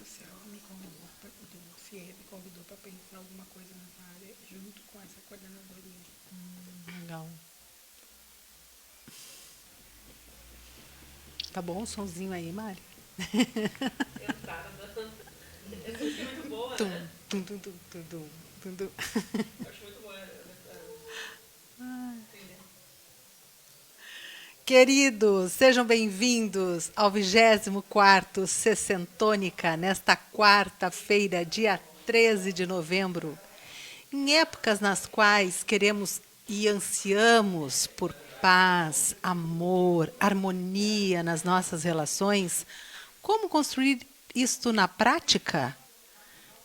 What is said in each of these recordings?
do céu me convidou, o CIE me convidou para pensar alguma coisa nessa área, junto com essa coordenadoria. Legal. Tá bom o sonzinho aí, Mari? Entrada da... Essa música é muito boa, Tum, né? tum, tum, tum, tum, tum, tum, tum. Eu acho muito boa trilha. Queridos, sejam bem-vindos ao 24º Sessentônica, nesta quarta-feira, dia 13 de novembro. Em épocas nas quais queremos e ansiamos por paz, amor, harmonia nas nossas relações, como construir isto na prática?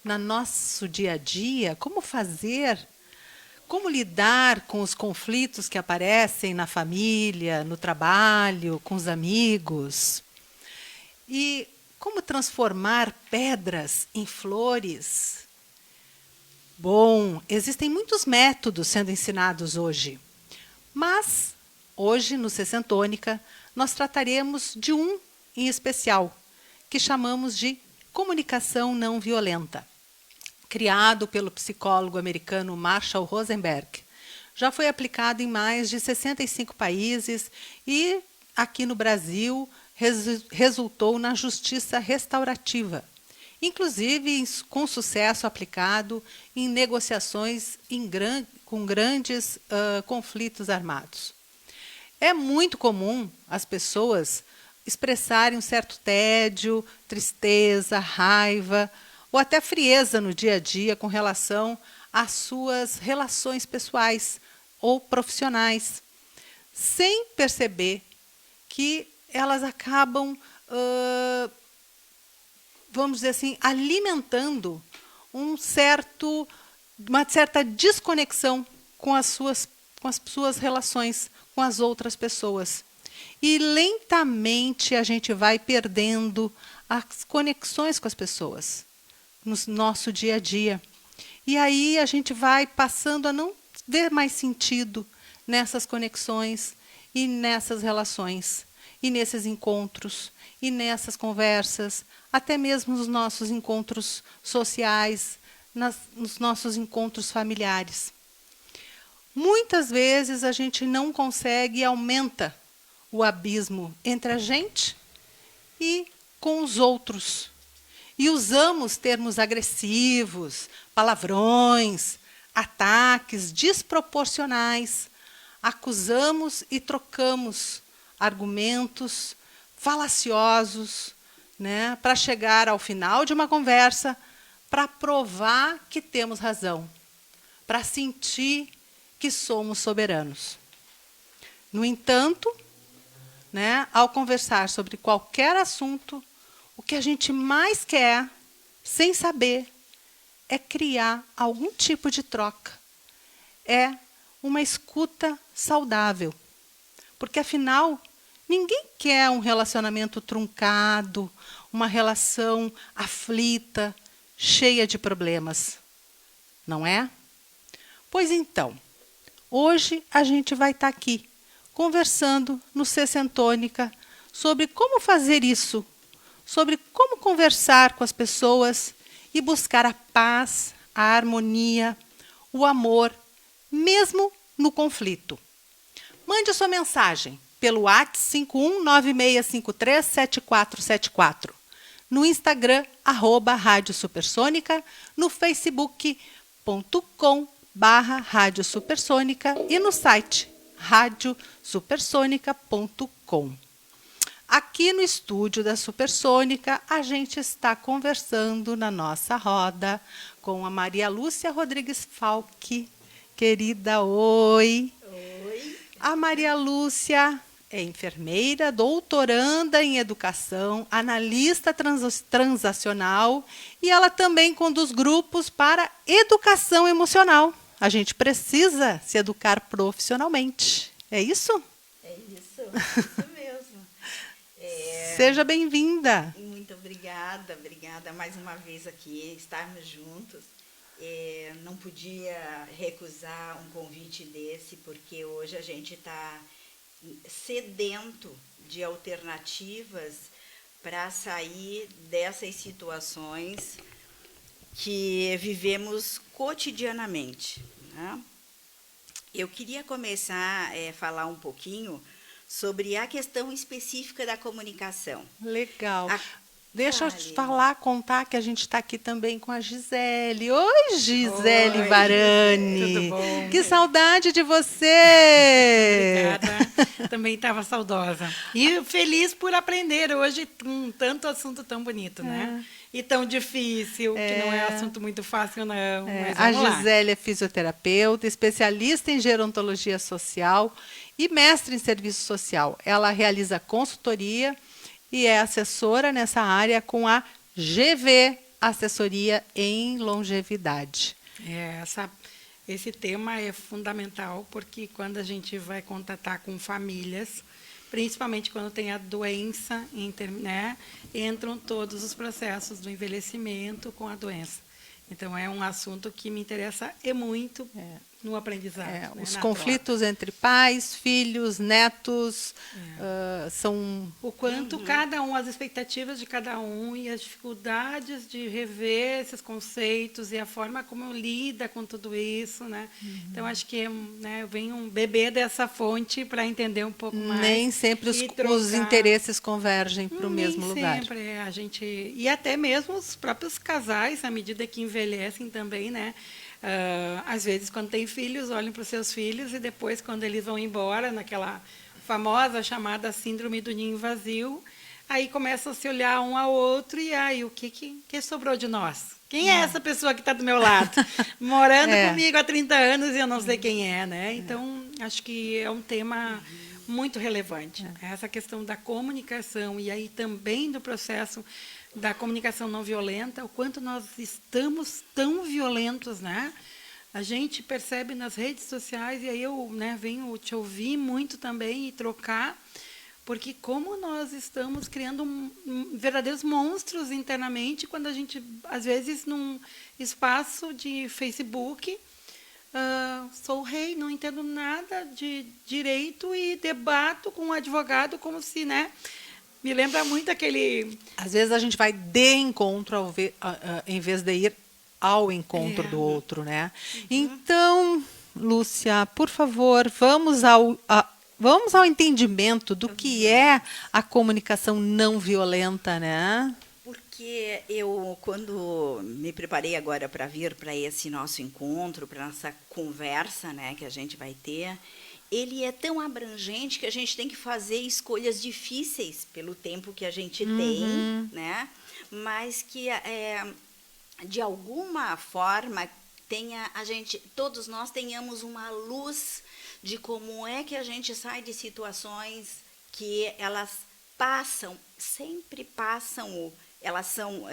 No nosso dia a dia? Como fazer? Como lidar com os conflitos que aparecem na família, no trabalho, com os amigos? E como transformar pedras em flores? Bom, existem muitos métodos sendo ensinados hoje, mas hoje, no Sessentônica, nós trataremos de um em especial, que chamamos de comunicação não violenta. Criado pelo psicólogo americano Marshall Rosenberg, já foi aplicado em mais de 65 países e, aqui no Brasil, resultou na justiça restaurativa, inclusive com sucesso aplicado em negociações com grandes conflitos armados. É muito comum as pessoas expressarem um certo tédio, tristeza, raiva ou até frieza no dia a dia com relação às suas relações pessoais ou profissionais, sem perceber que elas acabam, vamos dizer assim, alimentando uma certa desconexão com as suas relações com as outras pessoas. E lentamente a gente vai perdendo as conexões com as pessoas no nosso dia a dia. E aí a gente vai passando a não ver mais sentido nessas conexões e nessas relações, e nesses encontros, e nessas conversas, até mesmo nos nossos encontros sociais, nos nossos encontros familiares. Muitas vezes a gente não consegue e aumenta o abismo entre a gente e com os outros. E usamos termos agressivos, palavrões, ataques desproporcionais. Acusamos e trocamos argumentos falaciosos, né, para chegar ao final de uma conversa, para provar que temos razão, para sentir que somos soberanos. No entanto, né, ao conversar sobre qualquer assunto, o que a gente mais quer, sem saber, é criar algum tipo de troca. É uma escuta saudável. Porque, afinal, ninguém quer um relacionamento truncado, uma relação aflita, cheia de problemas. Não é? Pois então, hoje a gente vai estar aqui, conversando no Sessentônica sobre como fazer isso, sobre como conversar com as pessoas e buscar a paz, a harmonia, o amor, mesmo no conflito. Mande a sua mensagem pelo WhatsApp 5196537474, no Instagram, @Rádio Supersônica, no Facebook.com/Rádio Supersônica e no site radiosupersonica.com. Aqui no estúdio da Supersônica, a gente está conversando na nossa roda com a Maria Lúcia Rodrigues Falck. Querida, oi! Oi! A Maria Lúcia é enfermeira, doutoranda em educação, analista transacional e ela também conduz grupos para educação emocional. A gente precisa se educar profissionalmente. É isso? É isso mesmo. Seja bem-vinda. Muito obrigada mais uma vez aqui, estarmos juntos. Não podia recusar um convite desse, porque hoje a gente está sedento de alternativas para sair dessas situações que vivemos cotidianamente, né? Eu queria começar a falar um pouquinho sobre a questão específica da comunicação. Legal. A- Deixa eu Fale. te falar, contar que a gente está aqui também com a Gisele. Oi, Gisele Oi, Varani. Gisele, tudo bom? Que saudade de você. Obrigada. Também estava saudosa. E feliz por aprender hoje um tanto assunto tão bonito, né? E tão difícil, que não é assunto muito fácil, não. Mas A vamos lá. Gisele é fisioterapeuta, especialista em gerontologia social e mestre em serviço social. Ela realiza consultoria e é assessora nessa área com a GV, Assessoria em Longevidade. Esse tema é fundamental porque quando a gente vai contatar com famílias, principalmente quando tem a doença, né, entram todos os processos do envelhecimento com a doença. Então, é um assunto que me interessa muito no aprendizado. Né, Os na conflitos entre pais, filhos, netos, são... o quanto cada um, as expectativas de cada um e as dificuldades de rever esses conceitos e a forma como lida com tudo isso, né? Então, acho que né, eu venho beber dessa fonte para entender um pouco mais. Nem sempre e os trocar. interesses convergem para o mesmo Nem lugar. sempre. A gente, e até mesmo os próprios casais, à medida que envelhecem também, né? Às vezes, quando tem filhos, olham para os seus filhos e depois, quando eles vão embora, naquela famosa chamada síndrome do ninho vazio, aí começam a se olhar um ao outro e aí o que sobrou de nós? Quem é essa pessoa que está do meu lado? Morando comigo há 30 anos e eu não sei quem é, né? Então, acho que é um tema muito relevante. Essa questão da comunicação e aí também do processo da comunicação não violenta, o quanto nós estamos tão violentos, né? A gente percebe nas redes sociais, e aí eu venho te ouvir muito também e trocar, porque como nós estamos criando verdadeiros monstros internamente, quando a gente, às vezes, num espaço de Facebook, sou o rei, não entendo nada de direito e debato com um advogado como se, né? Me lembra muito aquele... Às vezes a gente vai de encontro em vez de ir ao encontro do outro, né? Então, Lúcia, por favor, vamos ao entendimento do que é a comunicação não violenta, né? Porque eu, quando me preparei agora para vir para esse nosso encontro, para nossa conversa, né, que a gente vai ter, ele é tão abrangente que a gente tem que fazer escolhas difíceis pelo tempo que a gente tem, né? Mas que de alguma forma todos nós tenhamos uma luz de como é que a gente sai de situações que elas sempre passam, elas são,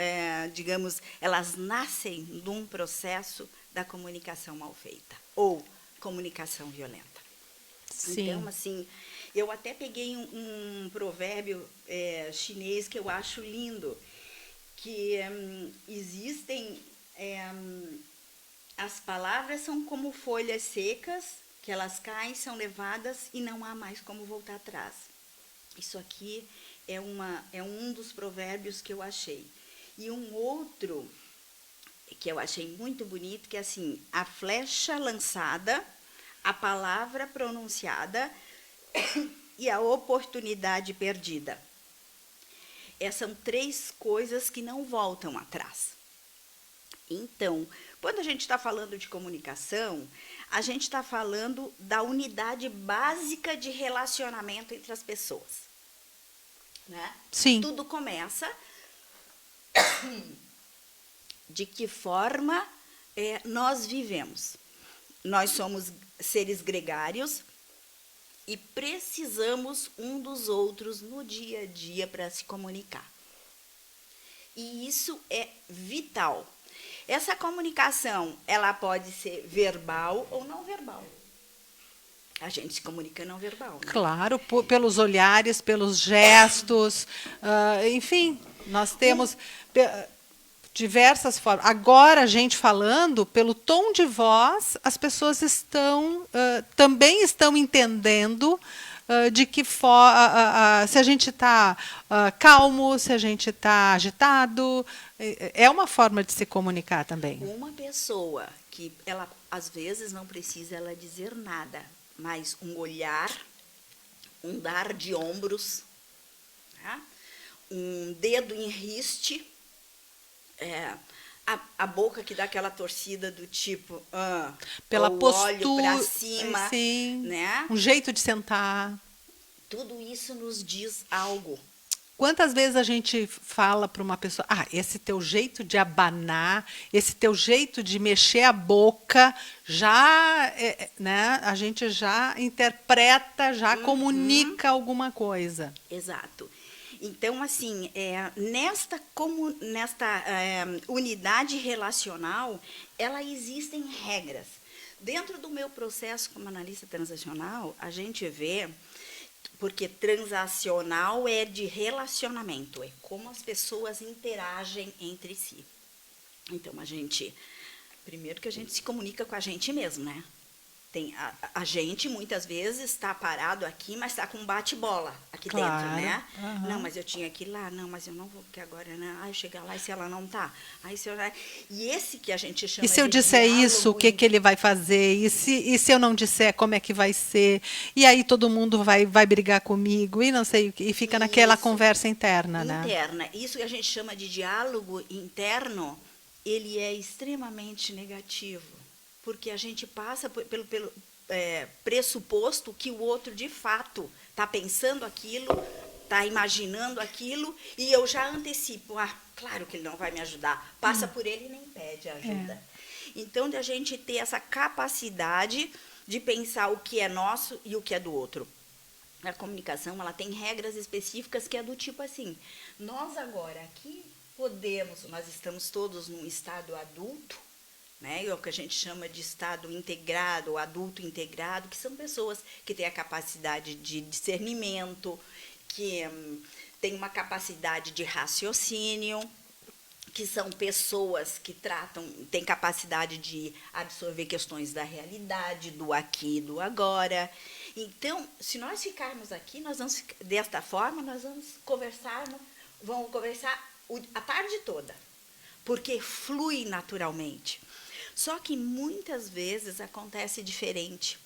digamos, elas nascem de um processo da comunicação mal feita ou comunicação violenta. Sim. Então, assim, eu até peguei um provérbio chinês que eu acho lindo, que existem... as palavras são como folhas secas, que elas caem, são levadas e não há mais como voltar atrás. Isso aqui é um dos provérbios que eu achei. E um outro que eu achei muito bonito, que é assim: a flecha lançada, a palavra pronunciada e a oportunidade perdida. São 3 coisas que não voltam atrás. Então, quando a gente está falando de comunicação, a gente está falando da unidade básica de relacionamento entre as pessoas. Né? Sim. Tudo começa de que forma nós vivemos. Nós somos seres gregários e precisamos um dos outros no dia a dia para se comunicar. E isso é vital. Essa comunicação, ela pode ser verbal ou não verbal. A gente se comunica não verbal. Né? Claro, pelos olhares, pelos gestos, enfim, nós temos diversas formas. Agora, a gente falando, pelo tom de voz, as pessoas também estão entendendo de que se a gente está calmo, se a gente está agitado. É uma forma de se comunicar também. Uma pessoa que ela às vezes não precisa ela dizer nada, mas um olhar, um dar de ombros, tá? Um dedo em riste, a boca que dá aquela torcida do tipo, pela o postura, olho para cima, sim, né? um jeito de sentar. Tudo isso nos diz algo. Quantas vezes a gente fala para uma pessoa, esse teu jeito de abanar, esse teu jeito de mexer a boca, já, né, a gente já interpreta, já comunica alguma coisa. Exato. Então, assim, nesta unidade relacional, existem regras. Dentro do meu processo como analista transacional, a gente vê, porque transacional é de relacionamento, é como as pessoas interagem entre si. Então, primeiro que a gente se comunica com a gente mesmo, né? A gente, muitas vezes, está parado aqui, mas está com um bate-bola aqui dentro, né? Uhum. Não, mas eu tinha que ir lá. Não, mas eu não vou, porque agora, né? Eu chegar lá e se ela não está? E esse que a gente chama de E se eu disser isso, o que diálogo ele vai fazer? E se eu não disser, como é que vai ser? E aí todo mundo vai brigar comigo e não sei o que. E fica naquela conversa interna, né? interna. Isso que a gente chama de diálogo interno, ele é extremamente negativo. Porque a gente passa pelo pressuposto que o outro, de fato, está pensando aquilo, está imaginando aquilo, e eu já antecipo. Claro que ele não vai me ajudar. Passa por ele e nem pede ajuda. Então, de a gente ter essa capacidade de pensar o que é nosso e o que é do outro. A comunicação, ela tem regras específicas que é do tipo assim, nós agora aqui nós estamos todos num estado adulto, né? É o que a gente chama de estado integrado, ou adulto integrado, que são pessoas que têm a capacidade de discernimento, que têm uma capacidade de raciocínio, que são pessoas que têm capacidade de absorver questões da realidade, do aqui e do agora. Então, se nós ficarmos aqui, desta forma, nós vamos conversar a tarde toda, porque flui naturalmente. Só que muitas vezes acontece diferente.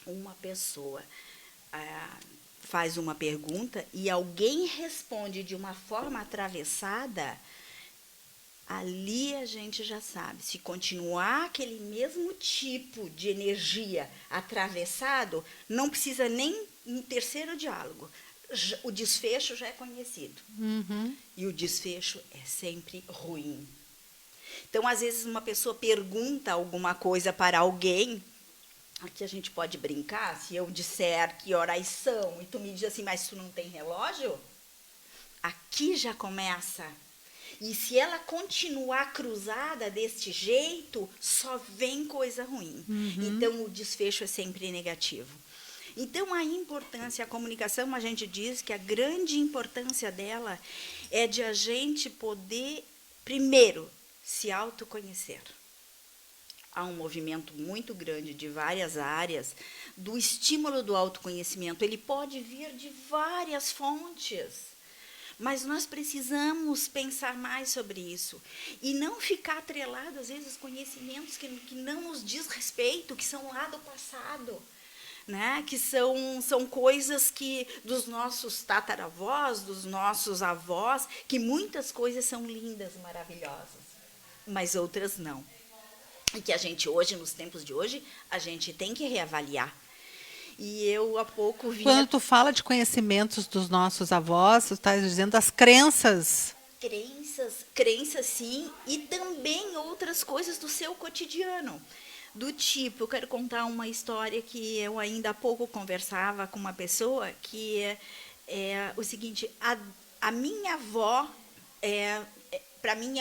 Uma pessoa faz uma pergunta e alguém responde de uma forma atravessada, ali a gente já sabe, se continuar aquele mesmo tipo de energia atravessado, não precisa nem um terceiro diálogo. O desfecho já é conhecido. Uhum. E o desfecho é sempre ruim. Então, às vezes, uma pessoa pergunta alguma coisa para alguém, aqui a gente pode brincar, se eu disser que horas são, e tu me diz assim, mas tu não tem relógio? Aqui já começa. E se ela continuar cruzada deste jeito, só vem coisa ruim. Então, o desfecho é sempre negativo. Então, a importância, a comunicação, a gente diz que a grande importância dela é de a gente poder, primeiro, se autoconhecer. Há um movimento muito grande de várias áreas do estímulo do autoconhecimento. Ele pode vir de várias fontes, mas nós precisamos pensar mais sobre isso e não ficar atrelado, às vezes, conhecimentos que não nos diz respeito, que são lá do passado, né? Que são coisas dos nossos tataravós, dos nossos avós, que muitas coisas são lindas, maravilhosas, mas outras não. E que a gente hoje, nos tempos de hoje, a gente tem que reavaliar. E eu há pouco vi... Quando tu fala de conhecimentos dos nossos avós, tu estás dizendo das crenças. Crenças sim, e também outras coisas do seu cotidiano. Do tipo, eu quero contar uma história que eu ainda há pouco conversava com uma pessoa, que é o seguinte, a minha avó, para mim,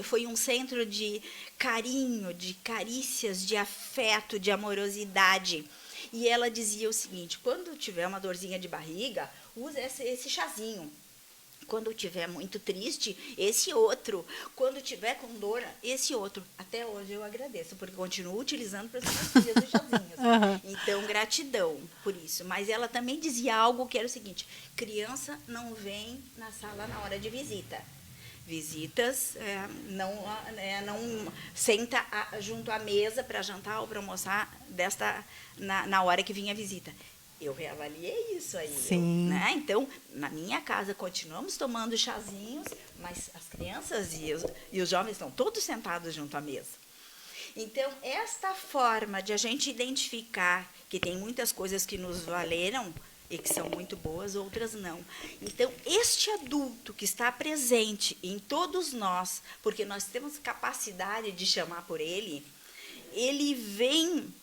foi um centro de carinho, de carícias, de afeto, de amorosidade. E ela dizia o seguinte, quando tiver uma dorzinha de barriga, usa esse chazinho, Quando estiver muito triste, esse outro. Quando estiver com dor, esse outro. Até hoje eu agradeço, porque continuo utilizando para as minhas filhas os chazinhos. Então, gratidão por isso. Mas ela também dizia algo que era o seguinte: criança não vem na sala na hora de visita. Visitas não senta junto à mesa para jantar ou para almoçar na hora que vinha a visita. Eu reavaliei isso aí. Sim. Né? Então, na minha casa, continuamos tomando chazinhos, mas as crianças e os jovens estão todos sentados junto à mesa. Então, esta forma de a gente identificar que tem muitas coisas que nos valeram e que são muito boas, outras não. Então, este adulto que está presente em todos nós, porque nós temos capacidade de chamar por ele vem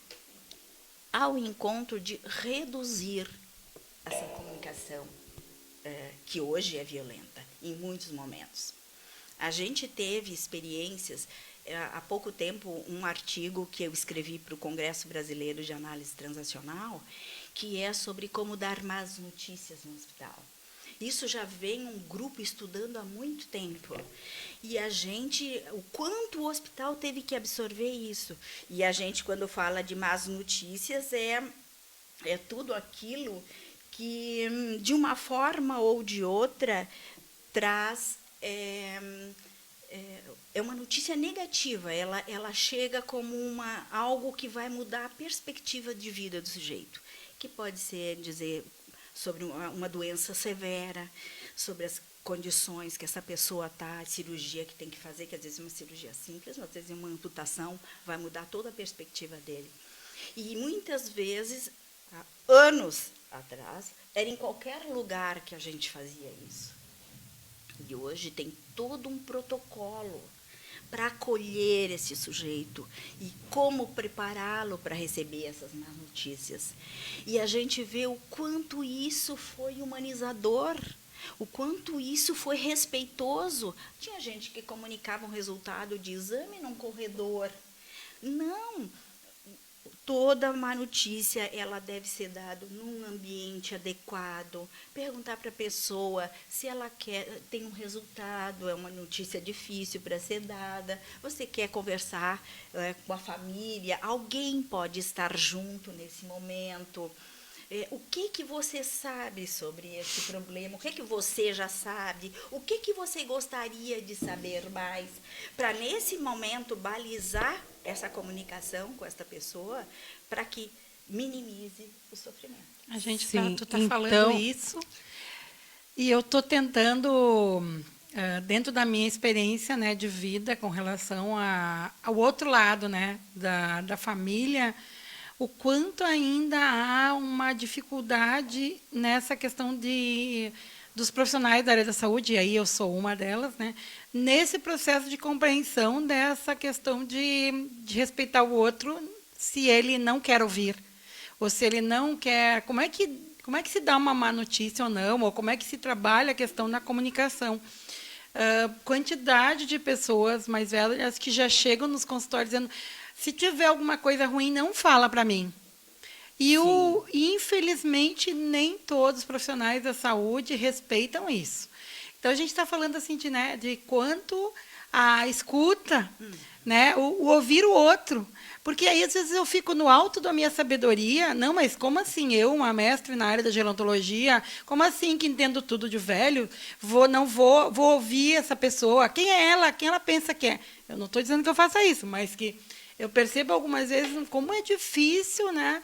ao encontro de reduzir essa comunicação que hoje é violenta, em muitos momentos. A gente teve experiências, há pouco tempo, um artigo que eu escrevi para o Congresso Brasileiro de Análise Transacional, que é sobre como dar más notícias no hospital. Isso já vem um grupo estudando há muito tempo. E o quanto o hospital teve que absorver isso. E a gente, quando fala de más notícias, é tudo aquilo que, de uma forma ou de outra, traz... É uma notícia negativa, ela chega como algo que vai mudar a perspectiva de vida do sujeito, que pode ser dizer sobre uma doença severa, sobre as condições que essa pessoa está, a cirurgia que tem que fazer, que às vezes é uma cirurgia simples, às vezes uma amputação vai mudar toda a perspectiva dele. E muitas vezes, há anos atrás, era em qualquer lugar que a gente fazia isso. E hoje tem todo um protocolo para acolher esse sujeito e como prepará-lo para receber essas más notícias. E a gente vê o quanto isso foi humanizador, o quanto isso foi respeitoso. Tinha gente que comunicava um resultado de exame num corredor. Não, toda má notícia ela deve ser dada num ambiente adequado, perguntar para a pessoa se ela tem um resultado, é uma notícia difícil para ser dada, você quer conversar com a família, alguém pode estar junto nesse momento. O que você sabe sobre esse problema? O que você já sabe? O que você gostaria de saber mais? Para, nesse momento, balizar essa comunicação com esta pessoa para que minimize o sofrimento. A gente Sim, tá falando isso e eu estou tentando, dentro da minha experiência, né, de vida com relação ao outro lado, né, da família, o quanto ainda há uma dificuldade nessa questão dos profissionais da área da saúde, e aí eu sou uma delas, né, nesse processo de compreensão dessa questão de respeitar o outro se ele não quer ouvir, ou se ele não quer... Como é que se dá uma má notícia ou não, ou como é que se trabalha a questão da comunicação? Quantidade de pessoas mais velhas que já chegam nos consultórios dizendo: se tiver alguma coisa ruim, não fala para mim. E, infelizmente, nem todos os profissionais da saúde respeitam isso. Então, a gente está falando assim de quanto a escuta, né, o ouvir o outro. Porque aí, às vezes, eu fico no alto da minha sabedoria. Não, mas como assim? Eu, uma mestre na área da gerontologia, como assim que entendo tudo de velho, não vou ouvir essa pessoa? Quem é ela? Quem ela pensa que é? Eu não estou dizendo que eu faça isso, mas que eu percebo algumas vezes como é difícil, né?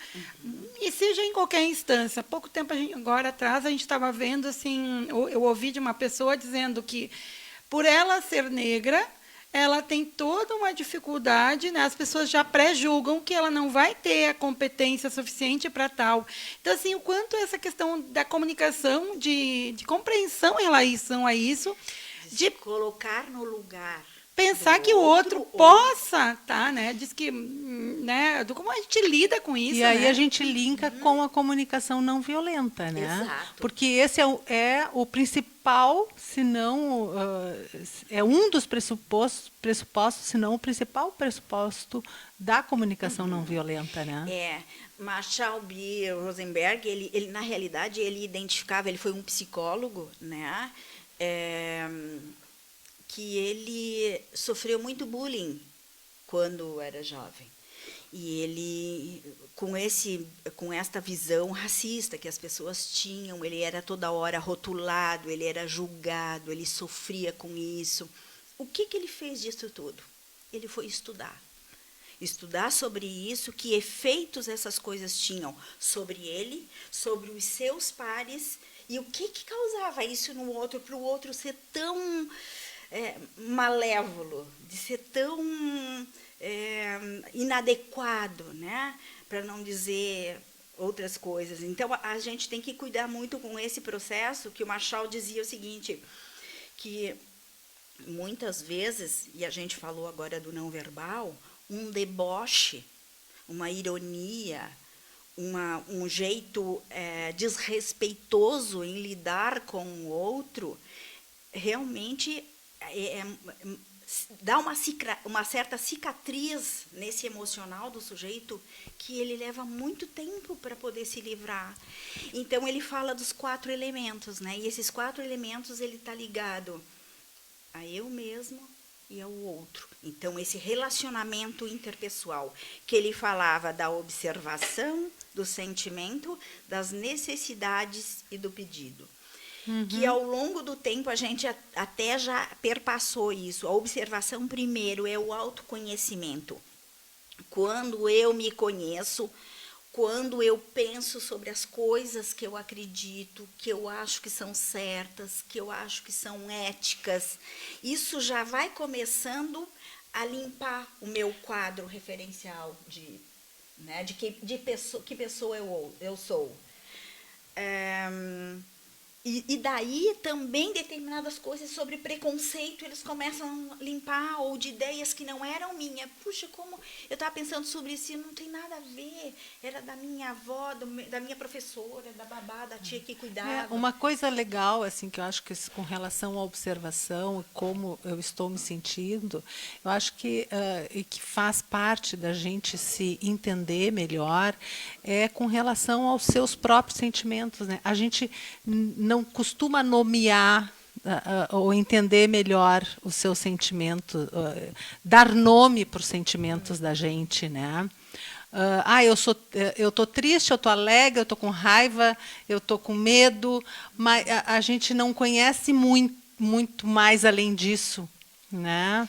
E seja em qualquer instância. Há pouco tempo, agora atrás, a gente estava vendo, assim, eu ouvi de uma pessoa dizendo que, por ela ser negra, ela tem toda uma dificuldade, né? As pessoas já pré-julgam que ela não vai ter a competência suficiente para tal. Então, assim, o quanto essa questão da comunicação, de compreensão em relação a isso, de colocar no lugar, pensar que o outro possa, tá, né? Diz que, né? Como a gente lida com isso, e aí, né? a gente linka com a comunicação não violenta, né? Exato. Porque esse é o principal, se não é um dos pressupostos, se não o principal pressuposto da comunicação não violenta, né? Marshall B. Rosenberg, ele na realidade ele identificava, ele foi um psicólogo, né? que ele sofreu muito bullying quando era jovem. E ele, com esta visão racista que as pessoas tinham, ele era toda hora rotulado, ele era julgado, ele sofria com isso. O que ele fez disso tudo? Ele foi estudar. Estudar sobre isso, que efeitos essas coisas tinham sobre ele, sobre os seus pares, e o que causava isso no outro, para o outro ser tão malévolo, de ser tão inadequado, né? Para não dizer outras coisas. Então, a gente tem que cuidar muito com esse processo, que o Marshall dizia o seguinte, que muitas vezes, e a gente falou agora do não verbal, um deboche, uma ironia, um jeito desrespeitoso em lidar com o outro, realmente dá uma certa cicatriz nesse emocional do sujeito que ele leva muito tempo para poder se livrar. Então, ele fala dos 4 elementos, né? E esses 4 elementos ele está ligado a eu mesmo e ao outro. Então, esse relacionamento interpessoal, que ele falava da observação, do sentimento, das necessidades e do pedido. Que ao longo do tempo a gente até já perpassou isso. A observação primeiro é o autoconhecimento. Quando eu me conheço, quando eu penso sobre as coisas que eu acredito, que eu acho que são certas, que eu acho que são éticas, isso já vai começando a limpar o meu quadro referencial de que pessoa eu sou. E daí também determinadas coisas sobre preconceito eles começam a limpar, ou de ideias que não eram minhas. Puxa, como eu estava pensando sobre isso, não tem nada a ver, era da minha avó, da minha professora, da babá, da tia que cuidava. Uma coisa legal, assim, que eu acho que com relação à observação, como eu estou me sentindo, eu acho que faz parte da gente se entender melhor, é com relação aos seus próprios sentimentos, né? A gente não costuma nomear ou entender melhor o seu sentimento, dar nome para os sentimentos da gente, né? Eu estou triste, eu estou alegre, eu estou com raiva, eu estou com medo, mas a gente não conhece muito mais além disso, né?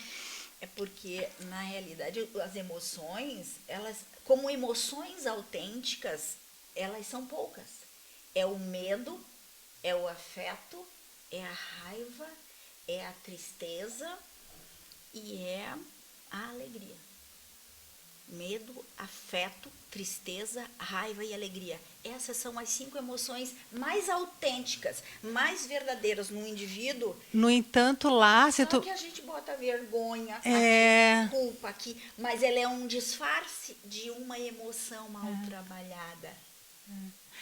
É porque, na realidade, as emoções, elas, como emoções autênticas, elas são poucas. É o medo, é o afeto, é a raiva, é a tristeza e é a alegria. Medo, afeto, tristeza, raiva e alegria. Essas são as 5 emoções mais autênticas, mais verdadeiras no indivíduo. No entanto, lá... Só que a gente bota vergonha, aqui, culpa aqui, mas ela é um disfarce de uma emoção mal trabalhada.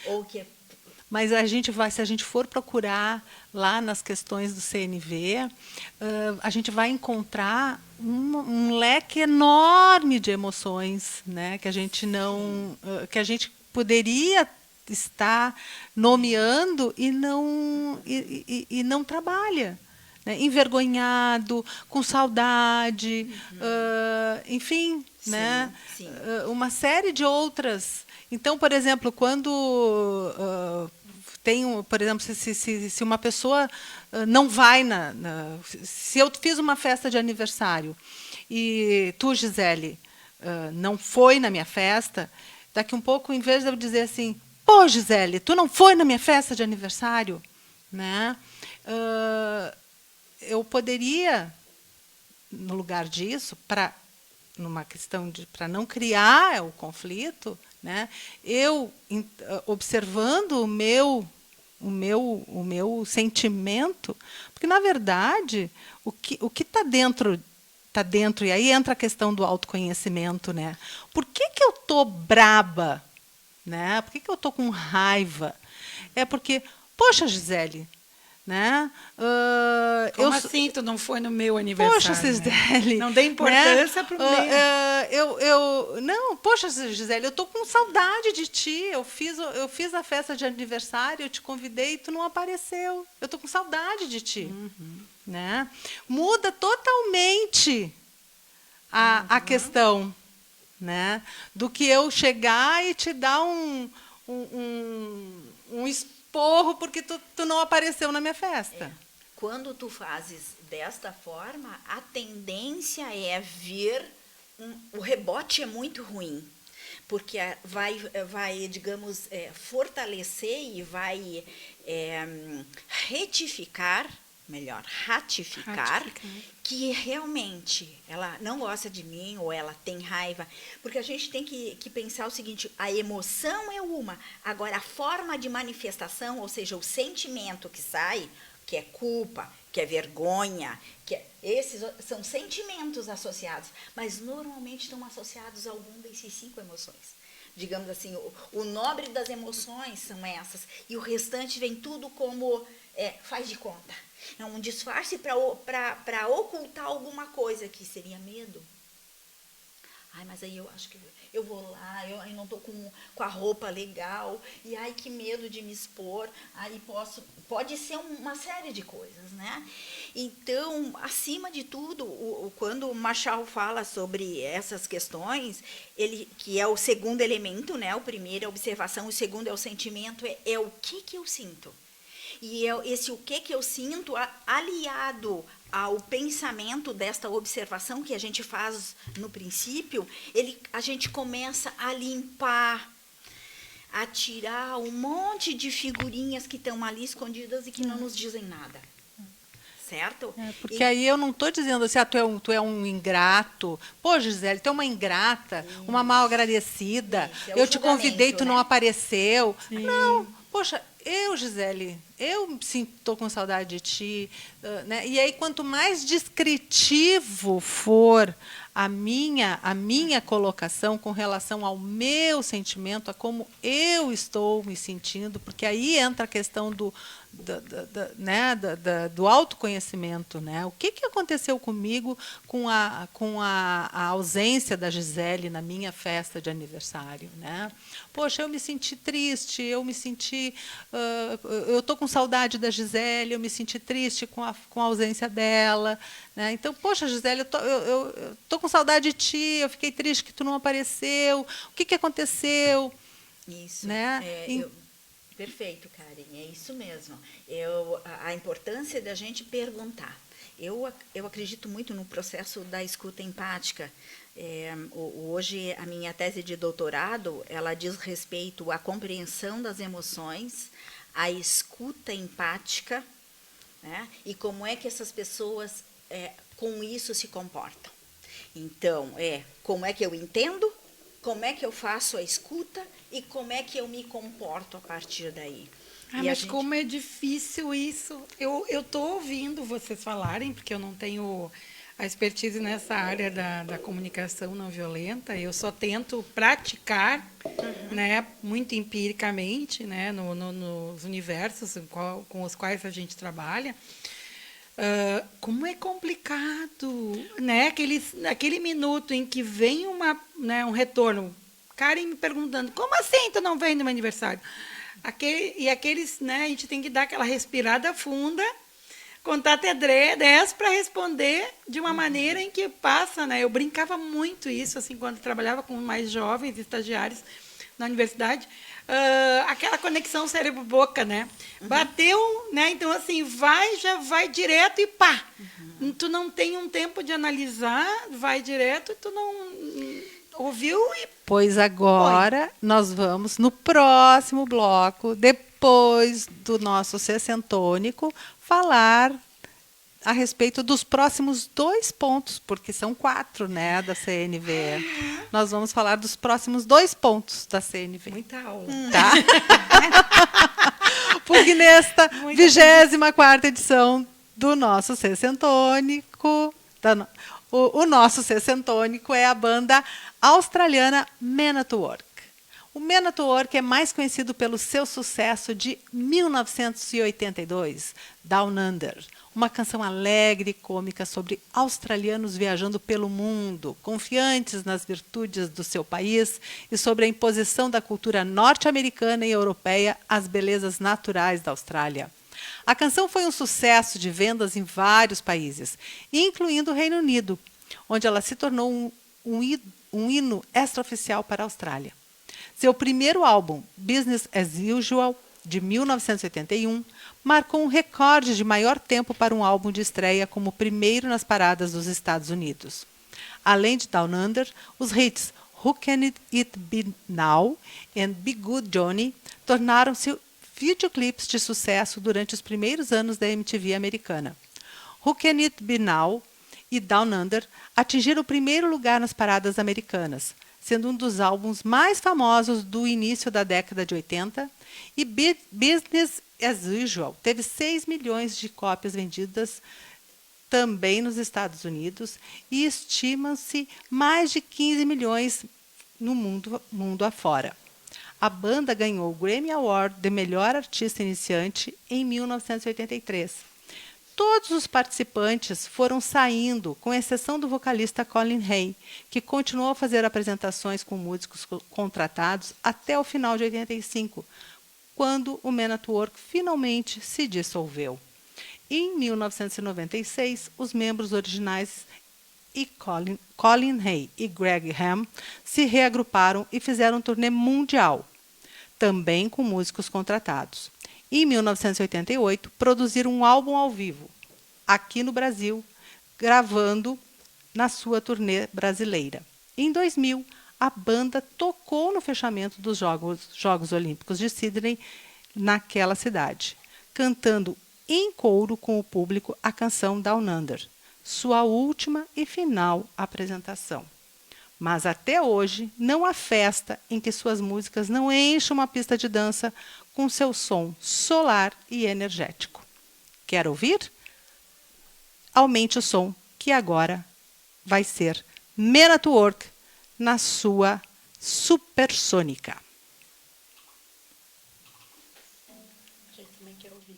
Ou que Mas se a gente for procurar lá nas questões do CNV, a gente vai encontrar um leque enorme de emoções, né, que a gente poderia estar nomeando e não trabalha, né? Envergonhado, com saudade, enfim, sim, né? Sim. Uma série de outras. Então, por exemplo, quando por exemplo, se uma pessoa não vai se eu fiz uma festa de aniversário e tu, Gisele, não foi na minha festa, daqui um pouco, em vez de eu dizer assim, pô, Gisele, tu não foi na minha festa de aniversário, né? Eu poderia, no lugar disso, numa questão para não criar o conflito, né, eu observando o meu sentimento, porque na verdade o que está dentro, e aí entra a questão do autoconhecimento, né? Por que eu estou braba, né? Por que eu estou com raiva? É porque, poxa, Gisele, né? Como assim tu não foi no meu aniversário? Poxa, Gisele. Não dei importância para o meu. Não, poxa, Gisele, eu tô com saudade de ti. Eu fiz a festa de aniversário, eu te convidei e tu não apareceu. Eu tô com saudade de ti. Né? Muda totalmente a questão, né? Do que eu chegar e te dar um esporro porque tu não apareceu na minha festa. Quando tu fazes desta forma, a tendência é vir o rebote é muito ruim, porque vai digamos, fortalecer e vai ratificar que realmente ela não gosta de mim ou ela tem raiva, porque a gente tem que pensar o seguinte: a emoção é uma, agora a forma de manifestação, ou seja, o sentimento que sai, que é culpa, que é vergonha, esses são sentimentos associados, mas normalmente estão associados a algum desses 5 emoções. Digamos assim, o nobre das emoções são essas, e o restante vem tudo como faz de conta. É um disfarce para ocultar alguma coisa, que seria medo. Ai, mas aí eu acho que eu vou lá, eu não estou com a roupa legal, e ai, que medo de me expor, aí pode ser uma série de coisas, né? Então, acima de tudo, quando o Marshall fala sobre essas questões, que é o segundo elemento, né? O primeiro é a observação, o segundo é o sentimento, é o que eu sinto. E esse o que eu sinto, aliado ao pensamento desta observação que a gente faz no princípio, a gente começa a limpar, a tirar um monte de figurinhas que estão ali escondidas e que não nos dizem nada. Certo? Porque aí eu não estou dizendo assim, tu é um ingrato. Pô, Gisele, tu é uma ingrata, uma mal agradecida. Eu te convidei, tu não apareceu. Sim. Não, poxa, Gisele, eu estou com saudade de ti. Né? E aí, quanto mais descritivo for a minha colocação com relação ao meu sentimento, a como eu estou me sentindo, porque aí entra a questão do autoconhecimento, né? O que aconteceu comigo com a ausência da Gisele na minha festa de aniversário, né? Poxa, eu me senti triste, eu estou com saudade da Gisele, eu me senti triste com a ausência dela, né? Então, poxa, Gisele, eu estou com saudade de ti, eu fiquei triste que tu não apareceu, o que aconteceu? Isso, né? Perfeito, Karen, é isso mesmo. A importância da gente perguntar. Eu acredito muito no processo da escuta empática. Hoje, a minha tese de doutorado, ela diz respeito à compreensão das emoções, à escuta empática, né? E como é que essas pessoas, com isso, se comportam. Então, como é que eu entendo, como é que eu faço a escuta e como é que eu me comporto a partir daí. Mas como é difícil isso. Eu estou ouvindo vocês falarem, porque eu não tenho a expertise nessa área da comunicação não violenta, eu só tento praticar, né, muito empiricamente, né, nos universos com os quais a gente trabalha. Como é complicado, né? Aquele minuto em que vem um retorno, Karen me perguntando, como assim tu não vem no meu aniversário? Aqueles, né, a gente tem que dar aquela respirada funda, contar até 10 para responder de uma maneira em que passa, né? Eu brincava muito isso, assim, quando trabalhava com mais jovens estagiários na universidade, aquela conexão cérebro-boca, né? Bateu, né? Então, assim, já vai direto e pá! Tu não tem um tempo de analisar, vai direto e tu não ouviu e... Pois agora nós vamos, no próximo bloco, depois do nosso sessentônico, falar a respeito dos próximos 2 pontos, porque são 4, né, da CNV. Nós vamos falar dos próximos 2 pontos da CNV. Muita aula. Tá? Porque nesta 24ª edição do nosso sessentônico, o nosso sessentônico é a banda australiana Men at Work. O Men at Work é mais conhecido pelo seu sucesso de 1982, Down Under, uma canção alegre e cômica sobre australianos viajando pelo mundo, confiantes nas virtudes do seu país e sobre a imposição da cultura norte-americana e europeia às belezas naturais da Austrália. A canção foi um sucesso de vendas em vários países, incluindo o Reino Unido, onde ela se tornou um hino extraoficial para a Austrália. Seu primeiro álbum, Business as Usual, de 1981, marcou um recorde de maior tempo para um álbum de estreia como primeiro nas paradas dos Estados Unidos. Além de Down Under, os hits Who Can It Be Now e Be Good Johnny tornaram-se videoclipes de sucesso durante os primeiros anos da MTV americana. Who Can It Be Now e Down Under atingiram o primeiro lugar nas paradas americanas, sendo um dos álbuns mais famosos do início da década de 80, e Business as Usual teve 6 milhões de cópias vendidas também nos Estados Unidos e estimam-se mais de 15 milhões no mundo afora. A banda ganhou o Grammy Award de Melhor Artista Iniciante em 1983. Todos os participantes foram saindo, com exceção do vocalista Colin Hay, que continuou a fazer apresentações com músicos contratados até o final de 85, quando o Men at Work finalmente se dissolveu. Em 1996, os membros originais Colin Hay e Greg Ham se reagruparam e fizeram um turnê mundial, também com músicos contratados. Em 1988, produziram um álbum ao vivo, aqui no Brasil, gravando na sua turnê brasileira. Em 2000, a banda tocou no fechamento dos Jogos Olímpicos de Sydney, naquela cidade, cantando em coro com o público a canção Down Under, sua última e final apresentação. Mas até hoje não há festa em que suas músicas não enchem uma pista de dança com seu som solar e energético. Quer ouvir? Aumente o som, que agora vai ser Men at Work na sua supersônica. A gente também quer ouvir.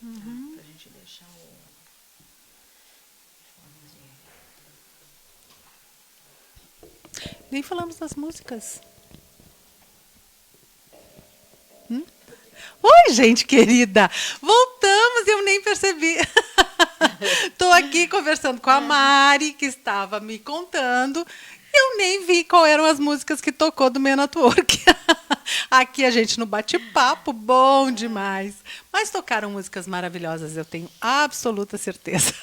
Pra gente deixar o... Nem falamos das músicas. Oi, gente querida! Voltamos, eu nem percebi. Estou aqui conversando com a Mari, que estava me contando. Eu nem vi qual eram as músicas que tocou do Men at Work. Aqui a gente no bate-papo, bom demais. Mas tocaram músicas maravilhosas, eu tenho absoluta certeza.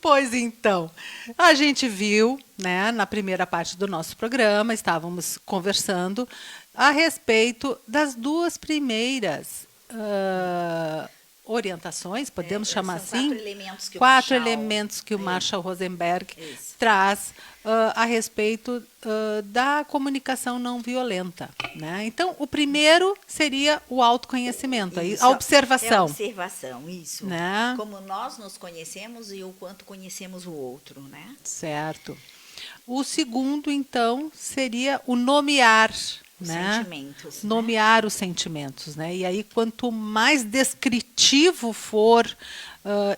Pois então, a gente viu, né, na primeira parte do nosso programa, estávamos conversando a respeito das duas primeiras orientações, podemos chamar são assim? 4 elementos que o Quatro Marshall- elementos que o Marshall Rosenberg Isso. traz a respeito da comunicação não violenta, né? Então, o primeiro seria o autoconhecimento, Isso, a observação. É a observação, isso. Né? Como nós nos conhecemos e o quanto conhecemos o outro, né? Certo. O segundo, então, seria o nomear, Os né? sentimentos. né? Nomear os sentimentos, né? E aí, quanto mais descritivo for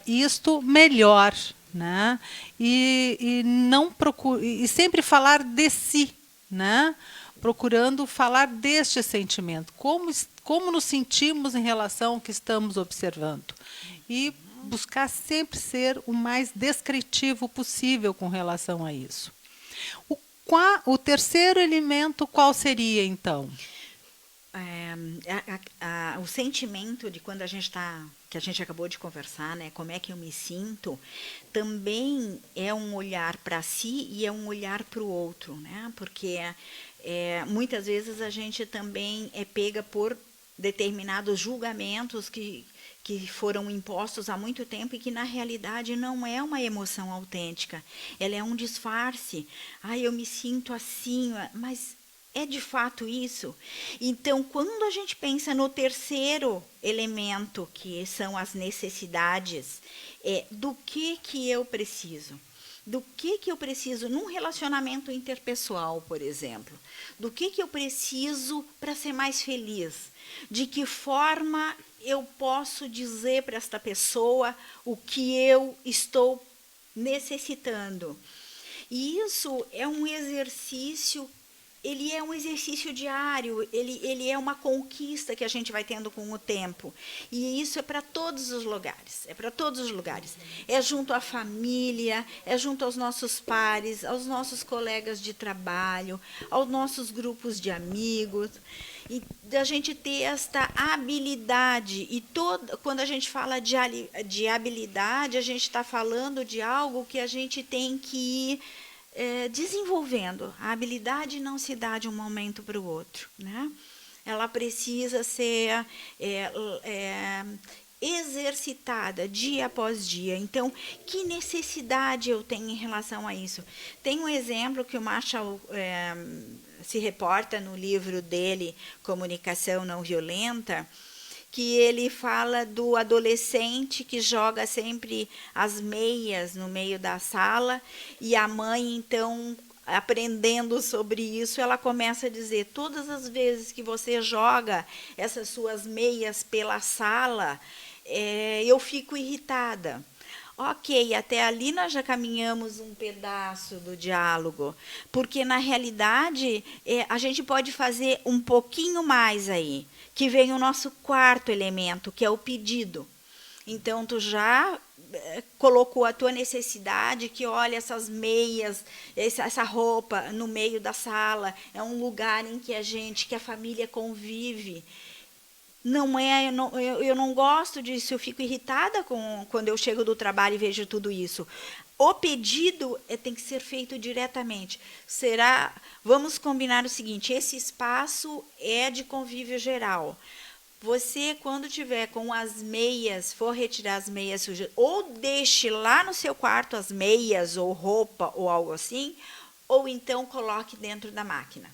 isto, melhor, né? E não e sempre falar de si, né? Procurando falar deste sentimento, como nos sentimos em relação ao que estamos observando. E buscar sempre ser o mais descritivo possível com relação a isso. O terceiro elemento, qual seria, então? O sentimento de quando a gente está, que a gente acabou de conversar, né? Como é que eu me sinto, também é um olhar para si e é um olhar para o outro, né? Porque muitas vezes a gente também é pega por determinados julgamentos que foram impostos há muito tempo e que, na realidade, não é uma emoção autêntica. Ela é um disfarce. Eu me sinto assim, mas é de fato isso? Então, quando a gente pensa no terceiro elemento, que são as necessidades, do que eu preciso? Do que eu preciso num relacionamento interpessoal, por exemplo? Do que eu preciso para ser mais feliz? De que forma eu posso dizer para esta pessoa o que eu estou necessitando? E isso é um exercício, ele é um exercício diário, ele é uma conquista que a gente vai tendo com o tempo. E isso é para todos os lugares, É junto à família, é junto aos nossos pares, aos nossos colegas de trabalho, aos nossos grupos de amigos. E da gente ter esta habilidade, e quando a gente fala de habilidade, a gente está falando de algo que a gente tem que ir desenvolvendo. A habilidade não se dá de um momento para o outro, né? Ela precisa ser exercitada dia após dia. Então, que necessidade eu tenho em relação a isso? Tem um exemplo que o Marshall se reporta no livro dele, Comunicação Não Violenta, que ele fala do adolescente que joga sempre as meias no meio da sala, e a mãe, então, aprendendo sobre isso, ela começa a dizer: todas as vezes que você joga essas suas meias pela sala, eu fico irritada. Ok, até ali nós já caminhamos um pedaço do diálogo, porque na realidade a gente pode fazer um pouquinho mais aí, que vem o nosso quarto elemento, que é o pedido. Então, tu já colocou a tua necessidade, que olha essas meias, essa roupa no meio da sala, é um lugar em que a família convive. Eu não gosto disso, eu fico irritada quando eu chego do trabalho e vejo tudo isso. O pedido tem que ser feito diretamente. Vamos combinar o seguinte: esse espaço é de convívio geral. Você, quando tiver com as meias, for retirar as meias sujas, ou deixe lá no seu quarto as meias ou roupa ou algo assim, ou então coloque dentro da máquina.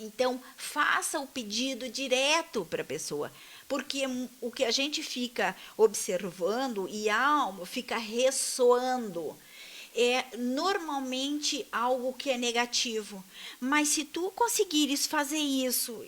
Então, faça o pedido direto para a pessoa, porque o que a gente fica observando e a alma fica ressoando é normalmente algo que é negativo. Mas se tu conseguires fazer isso,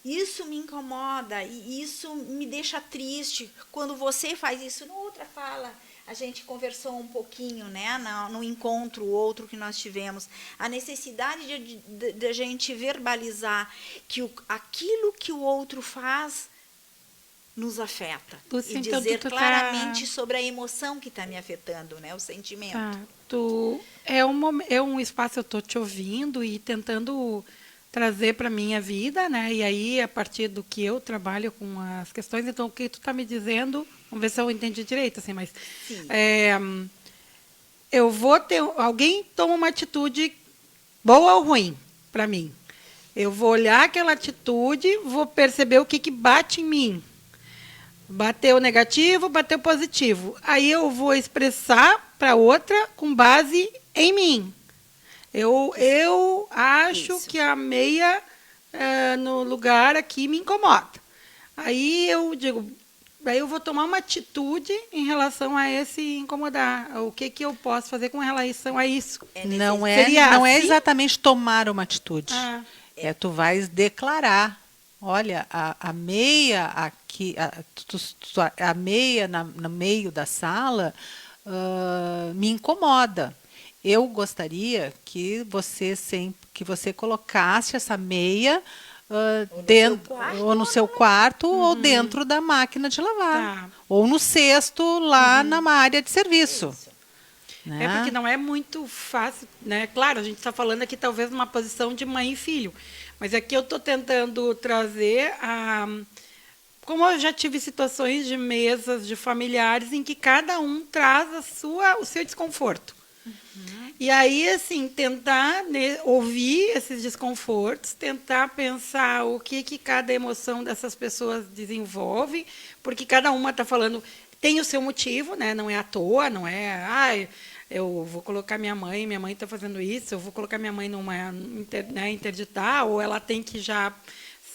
Isso me incomoda e isso me deixa triste. Quando você faz isso, na outra fala, a gente conversou um pouquinho, né, no encontro outro que nós tivemos, a necessidade de a gente verbalizar que aquilo que o outro faz nos afeta. Lúcia, E então, dizer tu claramente sobre a emoção que está me afetando, né, o sentimento. É um espaço, eu estou te ouvindo e tentando trazer para a minha vida, né? E aí, a partir do que eu trabalho com as questões, então, o que tu está me dizendo, vamos ver se eu entendi direito, assim, mas eu vou ter, alguém toma uma atitude boa ou ruim para mim. Eu vou olhar aquela atitude, vou perceber o que bate em mim. Bateu negativo, bateu positivo. Aí eu vou expressar para outra com base em mim. Eu acho que a meia no lugar aqui me incomoda. Aí eu digo, aí eu vou tomar uma atitude em relação a esse incomodar. O que eu posso fazer com relação a isso? Não Seria é assim? exatamente tomar uma atitude. Ah. Tu vais declarar. Olha, a meia aqui, a meia no meio da sala me incomoda. Eu gostaria que você colocasse essa meia dentro, ou no seu quarto, ou dentro da máquina de lavar, ou no cesto lá na área de serviço. Né? É porque não é muito fácil, né? Claro, a gente está falando aqui talvez numa posição de mãe e filho, mas aqui eu estou tentando trazer como eu já tive situações de mesas de familiares em que cada um traz o seu desconforto. E aí, assim, tentar ouvir esses desconfortos, tentar pensar o que cada emoção dessas pessoas desenvolve, porque cada uma está falando, tem o seu motivo, né? Não é à toa, não é, eu vou colocar minha mãe está fazendo isso, eu vou colocar minha mãe numa interditar, ou ela tem que já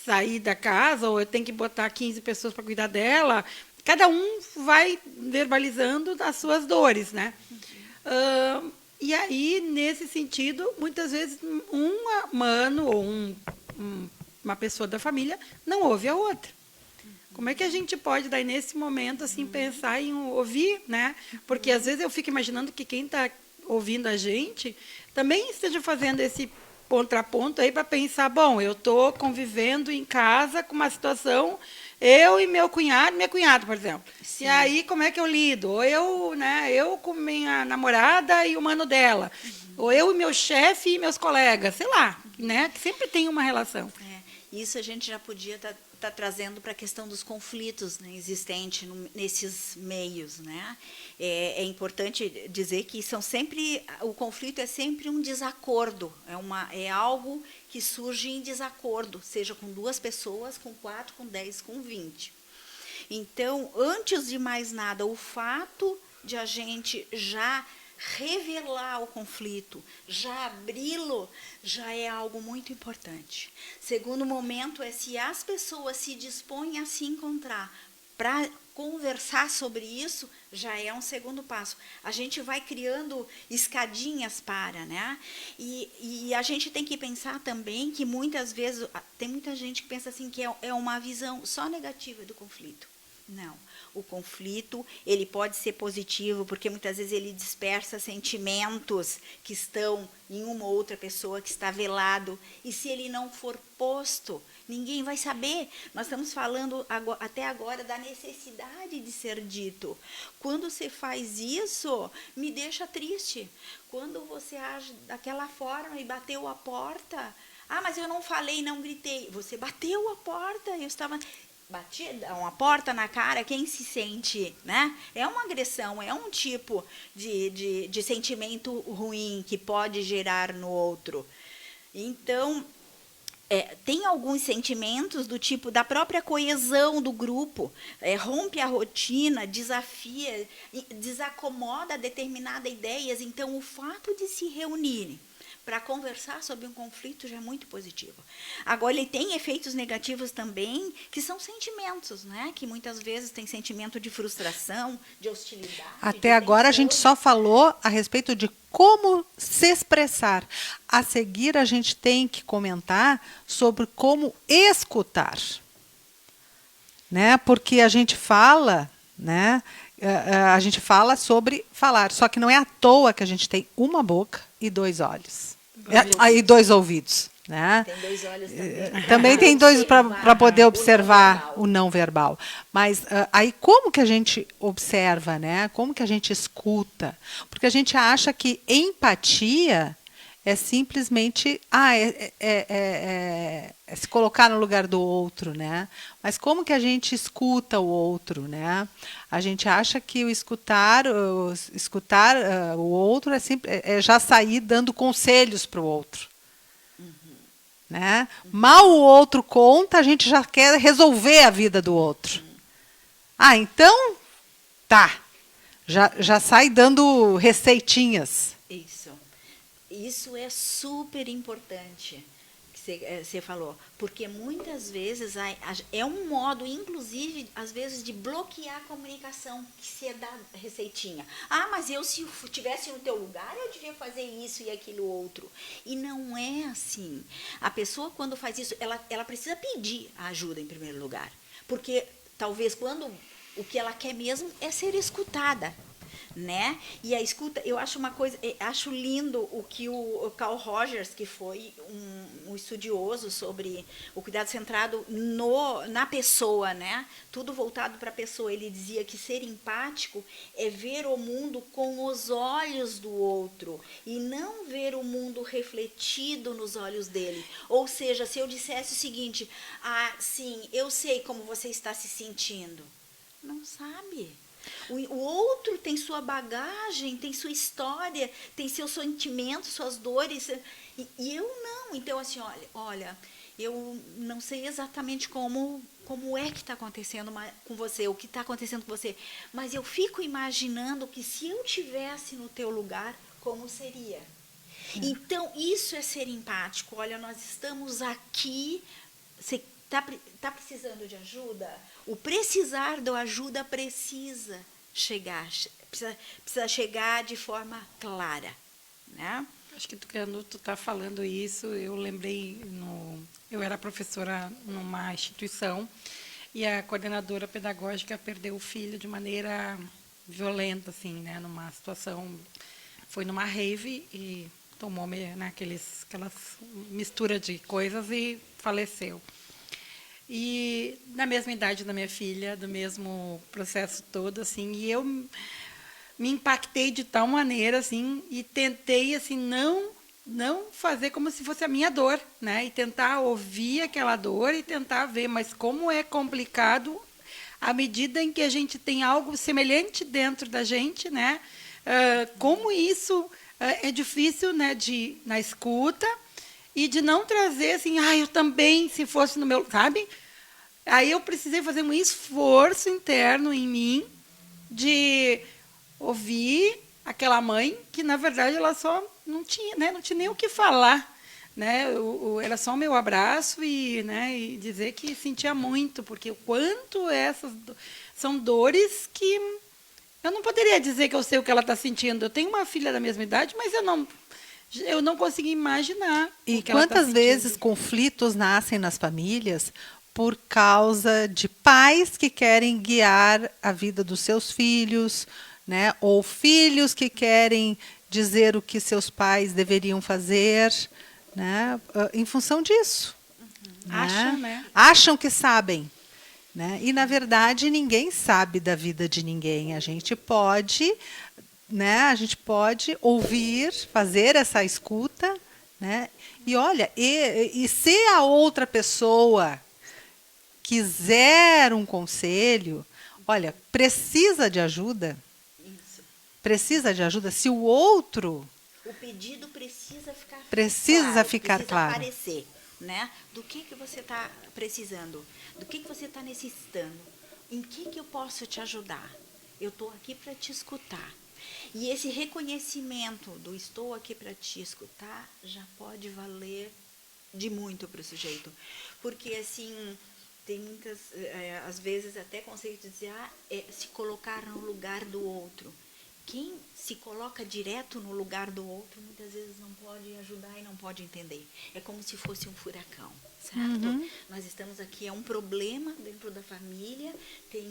sair da casa, ou eu tenho que botar 15 pessoas para cuidar dela. Cada um vai verbalizando as suas dores, né? E aí, nesse sentido, muitas vezes um mano ou uma pessoa da família não ouve a outra. Como é que a gente pode, daí, nesse momento, assim, pensar em ouvir, né? Porque, às vezes, eu fico imaginando que quem está ouvindo a gente também esteja fazendo esse contraponto aí para pensar, bom, eu estou convivendo em casa com uma situação, eu e meu cunhado, minha cunhada, por exemplo. Sim. E aí, como é que eu lido? Ou eu com minha namorada e o mano dela. Ou eu e meu chefe e meus colegas, sei lá, né? Que sempre tem uma relação. Isso a gente já podia estar trazendo para a questão dos conflitos, né, existentes nesses meios, né? É importante dizer que o conflito é sempre um desacordo, é algo que surge em desacordo, seja com 2 pessoas, com 4, com 10, com 20. Então, antes de mais nada, o fato de a gente já revelar o conflito, já abri-lo, já é algo muito importante. Segundo momento é se as pessoas se dispõem a se encontrar para conversar sobre isso, já é um segundo passo. A gente vai criando escadinhas né? E a gente tem que pensar também que muitas vezes, tem muita gente que pensa assim que é uma visão só negativa do conflito. Não. O conflito, ele pode ser positivo, porque muitas vezes ele dispersa sentimentos que estão em uma ou outra pessoa que está velado. E se ele não for posto, ninguém vai saber. Nós estamos falando até agora da necessidade de ser dito. Quando você faz isso, me deixa triste. Quando você age daquela forma e bateu a porta, mas eu não falei, não gritei. Você bateu a porta, eu estava... batida, uma porta na cara, quem se sente, né? É uma agressão, é um tipo de sentimento ruim que pode gerar no outro. Então, tem alguns sentimentos do tipo da própria coesão do grupo, rompe a rotina, desafia, desacomoda determinadas ideias. Então, o fato de se reunirem para conversar sobre um conflito já é muito positivo. Agora, ele tem efeitos negativos também, que são sentimentos, né? Que muitas vezes tem sentimento de frustração, de hostilidade. Até agora a gente só falou a respeito de como se expressar. A seguir, a gente tem que comentar sobre como escutar, né? Porque a gente fala, né? A gente fala sobre falar, só que não é à toa que a gente tem uma boca e 2 olhos. E 2 ouvidos. Né? Tem 2 olhos também. Também tem 2 para poder observar o não verbal. o não verbal. Mas aí como que a gente observa, né? Como que a gente escuta? Porque a gente acha que empatia é simplesmente se colocar no lugar do outro, né? Mas como que a gente escuta o outro, né? A gente acha que o escutar o outro é já sair dando conselhos para o outro. Né? Mal o outro conta, a gente já quer resolver a vida do outro. Então, tá. Já sai dando receitinhas. Isso é super importante que você falou, porque muitas vezes é um modo, inclusive, às vezes, de bloquear a comunicação, que se dá receitinha. Ah, mas eu, se estivesse no teu lugar, eu devia fazer isso e aquilo outro. E não é assim. A pessoa, quando faz isso, ela precisa pedir a ajuda em primeiro lugar. Porque, talvez, quando o que ela quer mesmo é ser escutada. Né? E a escuta, eu acho acho lindo o que o Carl Rogers, que foi um estudioso sobre o cuidado centrado na pessoa, né? Tudo voltado para a pessoa. Ele dizia que ser empático é ver o mundo com os olhos do outro e não ver o mundo refletido nos olhos dele. Ou seja, se eu dissesse o seguinte: sim, eu sei como você está se sentindo. Não sabe. O outro tem sua bagagem, tem sua história, tem seus sentimentos, suas dores, e eu não. Então, assim, olha, eu não sei exatamente como é que está acontecendo com você, o que está acontecendo com você, mas eu fico imaginando que se eu tivesse no teu lugar, como seria? Então, isso é ser empático. Olha, nós estamos aqui, você está precisando de ajuda? O precisar da ajuda precisa chegar de forma clara, né? Acho que quando tu está falando isso, eu lembrei, eu era professora numa instituição e a coordenadora pedagógica perdeu o filho de maneira violenta, assim, né? Numa situação, foi numa rave e tomou, né, aquelas mistura de coisas e faleceu. E na mesma idade da minha filha, do mesmo processo todo, assim, e eu me impactei de tal maneira, assim, e tentei, assim, não fazer como se fosse a minha dor, né? E tentar ouvir aquela dor e tentar ver, mas como é complicado à medida em que a gente tem algo semelhante dentro da gente, né? Como isso é difícil, né? Na escuta. E de não trazer assim, eu também, se fosse no meu, sabe? Aí eu precisei fazer um esforço interno em mim de ouvir aquela mãe que, na verdade, ela só não tinha, né? Não tinha nem o que falar, né? Era só o meu abraço né? E dizer que sentia muito, porque o quanto essas são dores que eu não poderia dizer que eu sei o que ela está sentindo. Eu tenho uma filha da mesma idade, mas eu não consegui imaginar. E quantas vezes conflitos nascem nas famílias por causa de pais que querem guiar a vida dos seus filhos, né? Ou filhos que querem dizer o que seus pais deveriam fazer, né? Em função disso. Acham, né? Acham que sabem. Né? E, na verdade, ninguém sabe da vida de ninguém. A gente pode... Né? A gente pode ouvir, fazer essa escuta, né? E olha, e se a outra pessoa quiser um conselho, olha, precisa de ajuda. Isso. Precisa de ajuda. Se o outro... O pedido precisa ficar claro. Precisa aparecer, né? Do que você está precisando? Do que você está necessitando? Em que eu posso te ajudar? Eu estou aqui para te escutar. E esse reconhecimento do estou aqui para te escutar já pode valer de muito para o sujeito. Porque, assim, tem muitas, às vezes, até conceito de dizer, se colocar no lugar do outro. Quem se coloca direto no lugar do outro, muitas vezes não pode ajudar e não pode entender. É como se fosse um furacão, certo? Nós estamos aqui, é um problema dentro da família, tem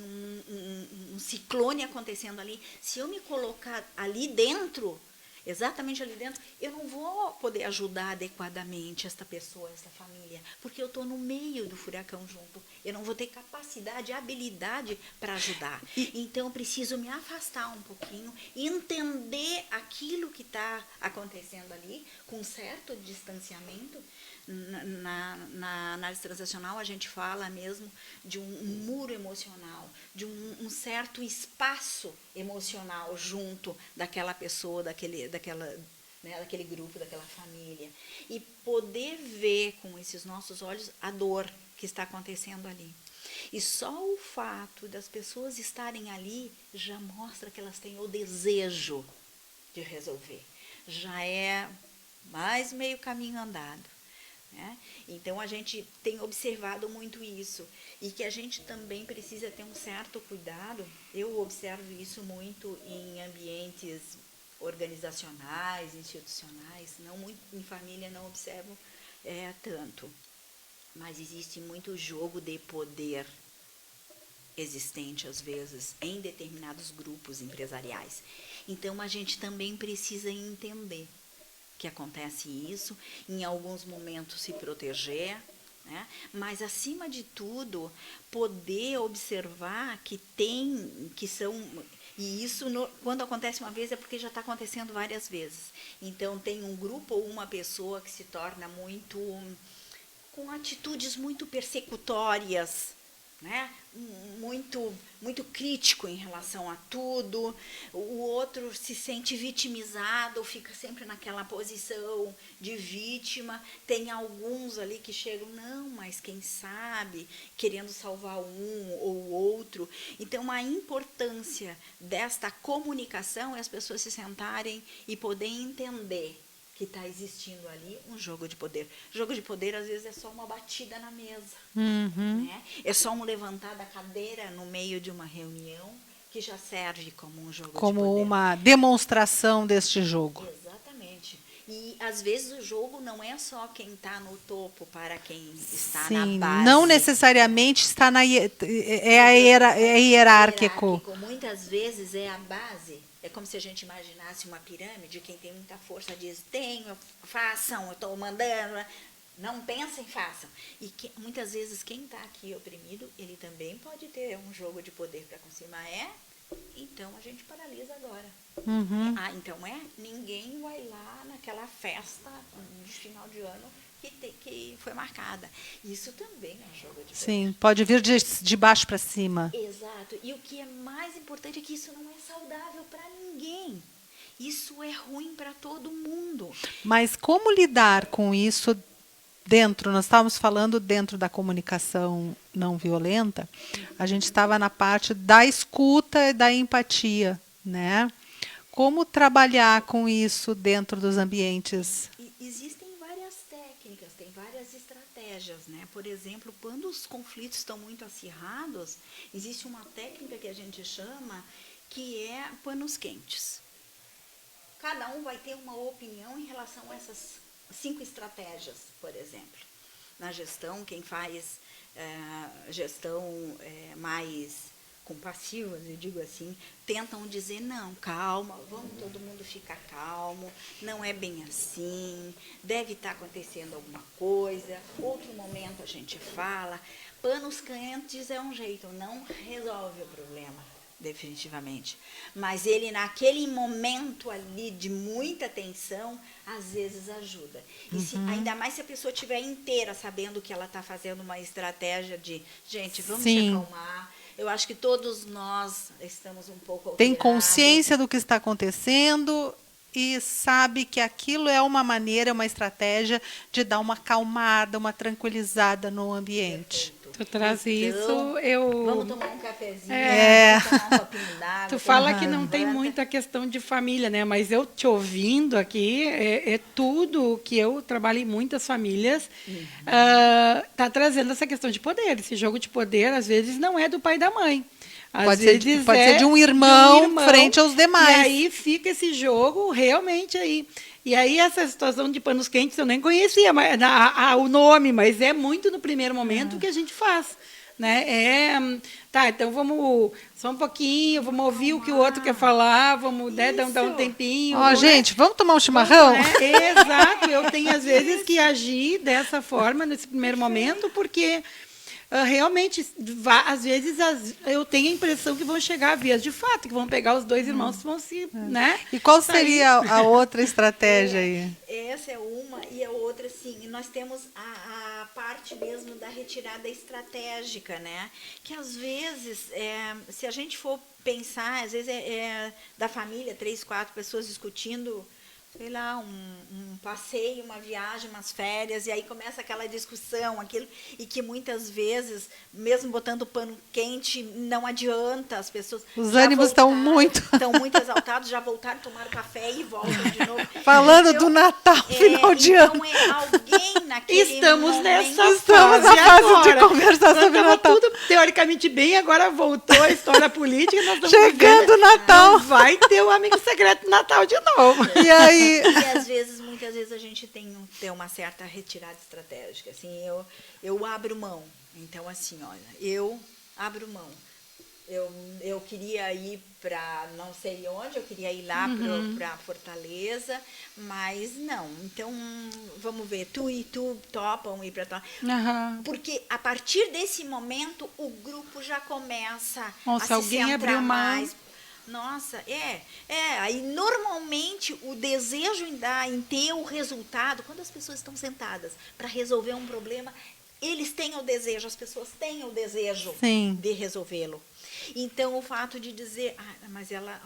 um ciclone acontecendo ali. Se eu me colocar ali dentro, exatamente ali dentro, eu não vou poder ajudar adequadamente esta pessoa, esta família, porque eu estou no meio do furacão junto. Eu não vou ter capacidade, habilidade para ajudar. Então, eu preciso me afastar um pouquinho e entender aquilo que está acontecendo ali, com um certo distanciamento. Na análise transacional, a gente fala mesmo de um muro emocional, de um certo espaço emocional junto daquela pessoa, daquele grupo, daquela família. E poder ver com esses nossos olhos a dor que está acontecendo ali. E só o fato das pessoas estarem ali já mostra que elas têm o desejo de resolver. Já é mais meio caminho andado. Né? Então, a gente tem observado muito isso. E que a gente também precisa ter um certo cuidado. Eu observo isso muito em ambientes organizacionais, institucionais. Não muito, em família não observo tanto. Mas existe muito jogo de poder existente, às vezes, em determinados grupos empresariais. Então, a gente também precisa entender que acontece isso, em alguns momentos se proteger, né? Mas, acima de tudo, poder observar e isso, quando acontece uma vez, é porque já está acontecendo várias vezes. Então, tem um grupo ou uma pessoa que se torna com atitudes muito persecutórias, né? Muito crítico em relação a tudo. O outro se sente vitimizado, fica sempre naquela posição de vítima. Tem alguns ali que chegam, não, mas quem sabe, querendo salvar um ou outro. Então, a importância desta comunicação é as pessoas se sentarem e poderem entender que está existindo ali um jogo de poder. Jogo de poder, às vezes, é só uma batida na mesa. Né? É só um levantar da cadeira no meio de uma reunião que já serve como um jogo de poder. Como uma demonstração deste jogo. Exatamente. E, às vezes, o jogo não é só quem está no topo para quem está Sim, na base. não necessariamente está é hierárquico. Muitas vezes é a base. É como se a gente imaginasse uma pirâmide, quem tem muita força diz, façam, eu estou mandando, não pensem, façam. E muitas vezes quem está aqui oprimido, ele também pode ter um jogo de poder para cima. Então a gente paralisa agora. Então ninguém vai lá naquela festa de final de ano que foi marcada. Isso também é um jogo de poder. Sim, pode vir de baixo para cima. Exato. E o que é mais importante é que isso não é saudável para ninguém. Isso é ruim para todo mundo. Mas como lidar com isso nós estávamos falando dentro da comunicação não violenta, a gente estava na parte da escuta e da empatia, né? Como trabalhar com isso dentro dos ambientes? Existem várias técnicas, tem várias estratégias, né? Por exemplo, quando os conflitos estão muito acirrados, existe uma técnica que a gente chama que é panos quentes. Cada um vai ter uma opinião em relação a essas 5 estratégias, por exemplo. Na gestão, quem faz gestão mais compassivas, eu digo assim, tentam dizer, não, calma, vamos todo mundo ficar calmo, não é bem assim, deve estar acontecendo alguma coisa, outro momento a gente fala. Panos quentes é um jeito, não resolve o problema, definitivamente. Mas ele, naquele momento ali de muita tensão, às vezes ajuda. E ainda mais se a pessoa estiver inteira, sabendo que ela está fazendo uma estratégia de, gente, vamos se acalmar. Eu acho que todos nós estamos um pouco alterados. Tem consciência do que está acontecendo e sabe que aquilo é uma maneira, uma estratégia de dar uma acalmada, uma tranquilizada no ambiente. Perfeito. Tu traz isso, Vamos tomar um cafezinho, vamos tomar um copinho d'água. Tu fala que não tem muita questão de família, né? Mas eu te ouvindo aqui, é tudo que eu trabalho em muitas famílias, tá trazendo essa questão de poder. Esse jogo de poder, às vezes, não é do pai e da mãe. Às Pode ser, vezes pode é ser de um irmão frente aos demais. E aí fica esse jogo realmente aí. E aí essa situação de panos quentes eu nem conhecia o nome, mas é muito no primeiro momento que a gente faz. Né? Tá, então vamos só um pouquinho, vamos ouvir o que o outro quer falar, vamos dar um tempinho. Ó, gente, vamos tomar um chimarrão? Exato, eu tenho às vezes que agir dessa forma nesse primeiro momento, porque realmente, às vezes, eu tenho a impressão que vão chegar a vias de fato, que vão pegar os dois irmãos que vão se. Né, E qual seria a outra estratégia aí? Essa é uma, e a outra, assim, nós temos a parte mesmo da retirada estratégica, né? Que às vezes, se a gente for pensar, às vezes da família, 3, 4 pessoas discutindo, sei lá, um passeio, uma viagem, umas férias, e aí começa aquela discussão, aquilo, e que muitas vezes, mesmo botando pano quente, não adianta, as pessoas... Os ânimos estão muito exaltados, já voltaram, tomaram café e voltam de novo. Falando então, do Natal, final de ano. Então, alguém naquele Estamos momento... Estamos na fase de conversar sobre Natal. Tudo teoricamente bem, agora voltou a história política. Nós estamos chegando o Natal. Vai ter o amigo secreto Natal de novo. E aí... E muitas vezes a gente tem uma certa retirada estratégica. Assim, eu abro mão. Então, assim, olha, eu abro mão. Eu queria ir para não sei onde, eu queria ir lá para Fortaleza, mas não. Então, vamos ver, tu e tu topam ir para lá. Porque a partir desse momento, o grupo já começa a se centrar mais. Nossa, aí normalmente o desejo em ter o resultado, quando as pessoas estão sentadas para resolver um problema, eles têm o desejo, as pessoas têm o desejo de resolvê-lo. Então, o fato de dizer, mas ela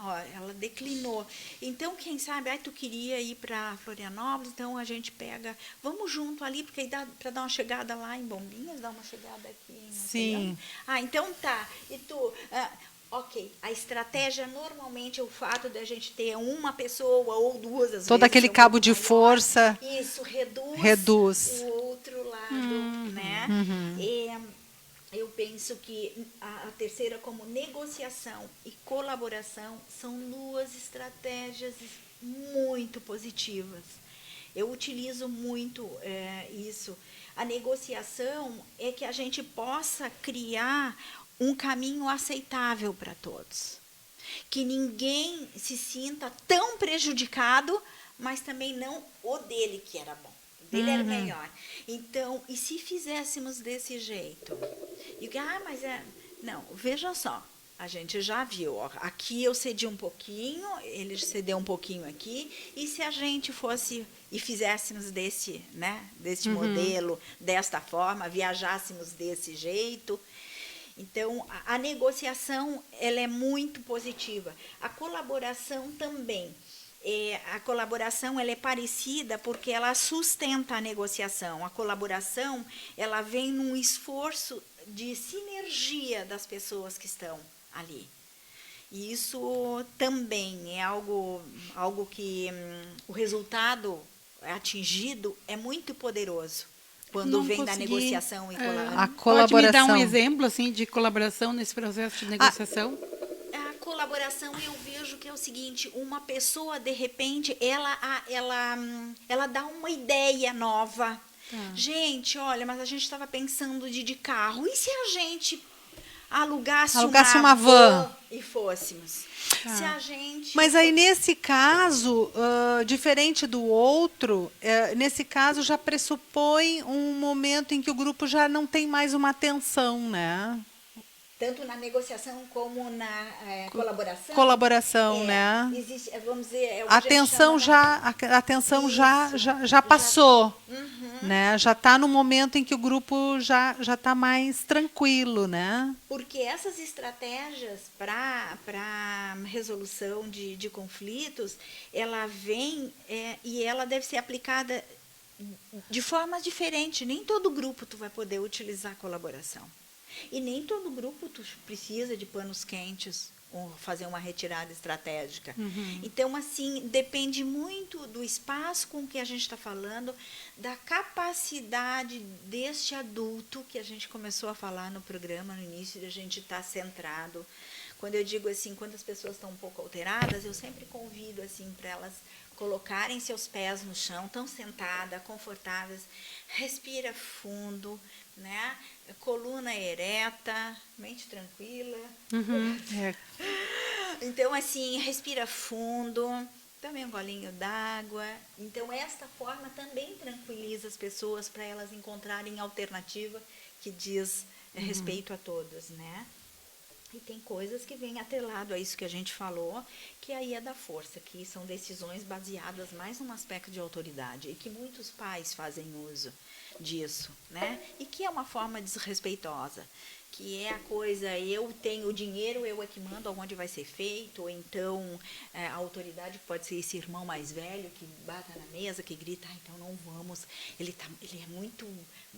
declinou. Então, quem sabe, tu queria ir para Florianópolis, então a gente pega, vamos junto ali, porque aí dá para dar uma chegada lá em Bombinhas, dar uma chegada aqui em Sim. Então tá. E tu... Ok, a estratégia normalmente é o fato de a gente ter uma pessoa ou duas, às vezes. Todo aquele cabo de força. Isso, reduz o outro lado, né? Eu penso que a terceira, como negociação e colaboração, são 2 estratégias muito positivas. Eu utilizo muito isso. A negociação é que a gente possa criar um caminho aceitável para todos. Que ninguém se sinta tão prejudicado, mas também não o dele que era bom. O dele era melhor. Então, e se fizéssemos desse jeito? Não, veja só. A gente já viu, aqui eu cedi um pouquinho, ele cedeu um pouquinho aqui, e se a gente fosse e fizéssemos desse modelo, desta forma, viajássemos desse jeito. Então, a negociação ela é muito positiva. A colaboração também. A colaboração ela é parecida porque ela sustenta a negociação. A colaboração ela vem num esforço de sinergia das pessoas que estão ali. E isso também é algo que o resultado atingido é muito poderoso. Quando vem da negociação e a colaboração. Pode me dar um exemplo assim, de colaboração nesse processo de negociação? A colaboração, eu vejo que é o seguinte, uma pessoa, de repente, ela dá uma ideia nova. Gente, olha, mas a gente estava pensando de carro. E se a gente alugasse uma van e fôssemos? Se a gente... Mas aí, nesse caso, diferente do outro, nesse caso já pressupõe um momento em que o grupo já não tem mais uma atenção, né? Tanto na negociação como na colaboração. Colaboração, né? Existe, vamos dizer... A atenção já passou, né? Já está no momento em que o grupo já está mais tranquilo, né? Porque essas estratégias para resolução de conflitos, ela vem e ela deve ser aplicada de forma diferente. Nem todo grupo tu vai poder utilizar a colaboração. E nem todo grupo tu precisa de panos quentes ou fazer uma retirada estratégica. Então, assim, depende muito do espaço com que a gente está falando, da capacidade deste adulto que a gente começou a falar no programa, no início, de a gente estar centrado, Quando eu digo assim, quando as pessoas estão um pouco alteradas, eu sempre convido assim para elas colocarem seus pés no chão, tão sentada, confortáveis, respira fundo, né? Coluna ereta, mente tranquila. É. Então, assim, respira fundo, também um golinho d'água. Então, esta forma também tranquiliza as pessoas para elas encontrarem alternativa que diz respeito a todos, né? E tem coisas que vêm atrelado a isso que a gente falou, que aí é da força, que são decisões baseadas mais num aspecto de autoridade, e que muitos pais fazem uso disso, né? E que é uma forma desrespeitosa, que é a coisa, eu tenho o dinheiro, eu é que mando aonde vai ser feito, ou então a autoridade pode ser esse irmão mais velho que bata na mesa, que grita, ah, então não vamos, ele é muito,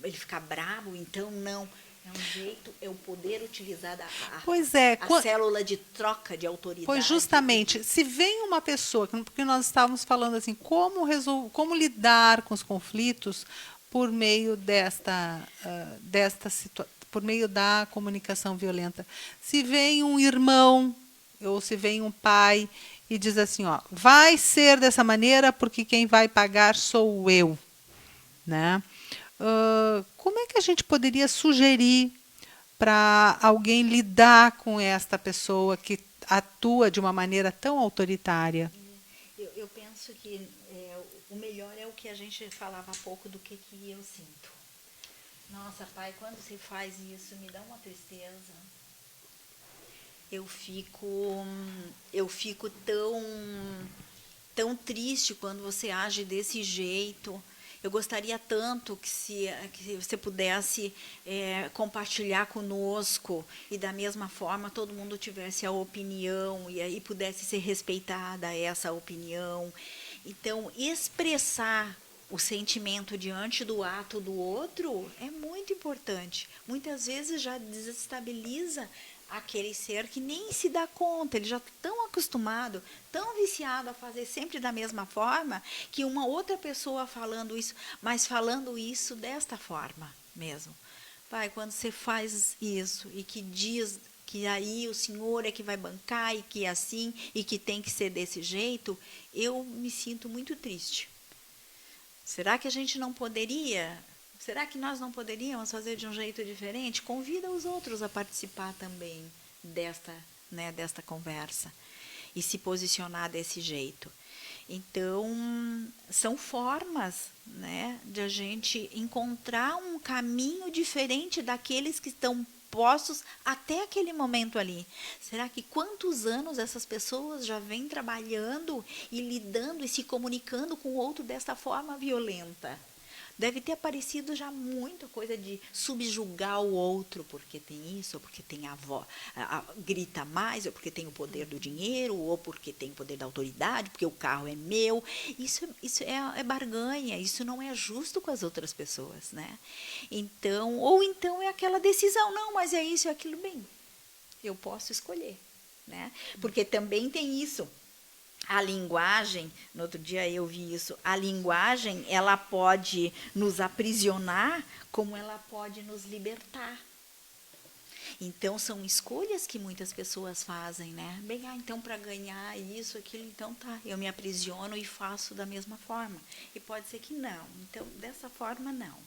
ele fica bravo, então não. É um jeito, é o poder utilizado, Pois é, a célula de troca de autoridade. pois justamente, se vem uma pessoa, porque nós estávamos falando assim, como lidar com os conflitos por meio por meio da comunicação violenta. Se vem um irmão ou se vem um pai e diz assim, ó, vai ser dessa maneira porque quem vai pagar sou eu, né? Como é que a gente poderia sugerir para alguém lidar com esta pessoa que atua de uma maneira tão autoritária? Eu penso que o melhor é o que a gente falava há pouco do que eu sinto. Nossa, pai, quando você faz isso, me dá uma tristeza. Eu fico tão triste quando você age desse jeito. Eu gostaria tanto que você pudesse compartilhar conosco e, da mesma forma, todo mundo tivesse a opinião e aí pudesse ser respeitada essa opinião. Então, expressar o sentimento diante do ato do outro é muito importante. Muitas vezes já desestabiliza aquele ser que nem se dá conta, ele já está tão acostumado, tão viciado a fazer sempre da mesma forma, que uma outra pessoa falando isso, mas falando isso desta forma mesmo. Pai, quando você faz isso e que diz que aí o Senhor é que vai bancar e que é assim e que tem que ser desse jeito, eu me sinto muito triste. Será que a gente não poderia? Será que nós não poderíamos fazer de um jeito diferente? Convida os outros a participar também desta conversa e se posicionar desse jeito. Então, são formas, né, de a gente encontrar um caminho diferente daqueles que estão postos até aquele momento ali. Será que quantos anos essas pessoas já vêm trabalhando e lidando e se comunicando com o outro desta forma violenta? Deve ter aparecido já muita coisa de subjugar o outro porque tem isso, ou porque tem a avó, grita mais, ou porque tem o poder do dinheiro, ou porque tem o poder da autoridade, porque o carro é meu. Isso é barganha, isso não é justo com as outras pessoas, né? Então, ou então é aquela decisão, não, mas é isso, é aquilo, bem, eu posso escolher, né? Porque também tem isso. A linguagem, no outro dia eu vi isso, a linguagem, ela pode nos aprisionar, como ela pode nos libertar. Então, são escolhas que muitas pessoas fazem, né? Bem, então, para ganhar isso, aquilo, então tá, eu me aprisiono e faço da mesma forma. E pode ser que não. Então, dessa forma, não.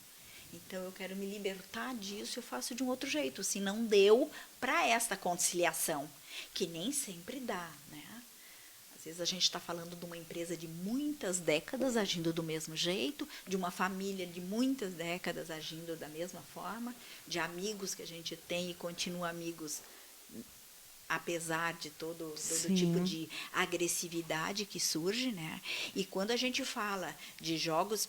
Então, eu quero me libertar disso, eu faço de um outro jeito. Se não deu para esta conciliação, que nem sempre dá, né? Às vezes a gente está falando de uma empresa de muitas décadas agindo do mesmo jeito, de uma família de muitas décadas agindo da mesma forma, de amigos que a gente tem e continua amigos, apesar de todo tipo de agressividade que surge, né? E quando a gente fala de jogos,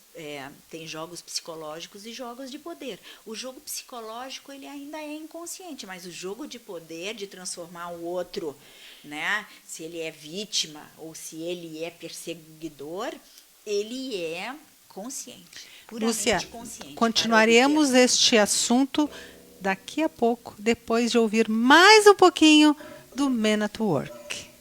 tem jogos psicológicos e jogos de poder. O jogo psicológico ele ainda é inconsciente, mas o jogo de poder, de transformar o outro, né? Se ele é vítima ou se ele é perseguidor, ele é consciente, puramente Lúcia, consciente. continuaremos este assunto daqui a pouco, depois de ouvir mais um pouquinho do Men at Work.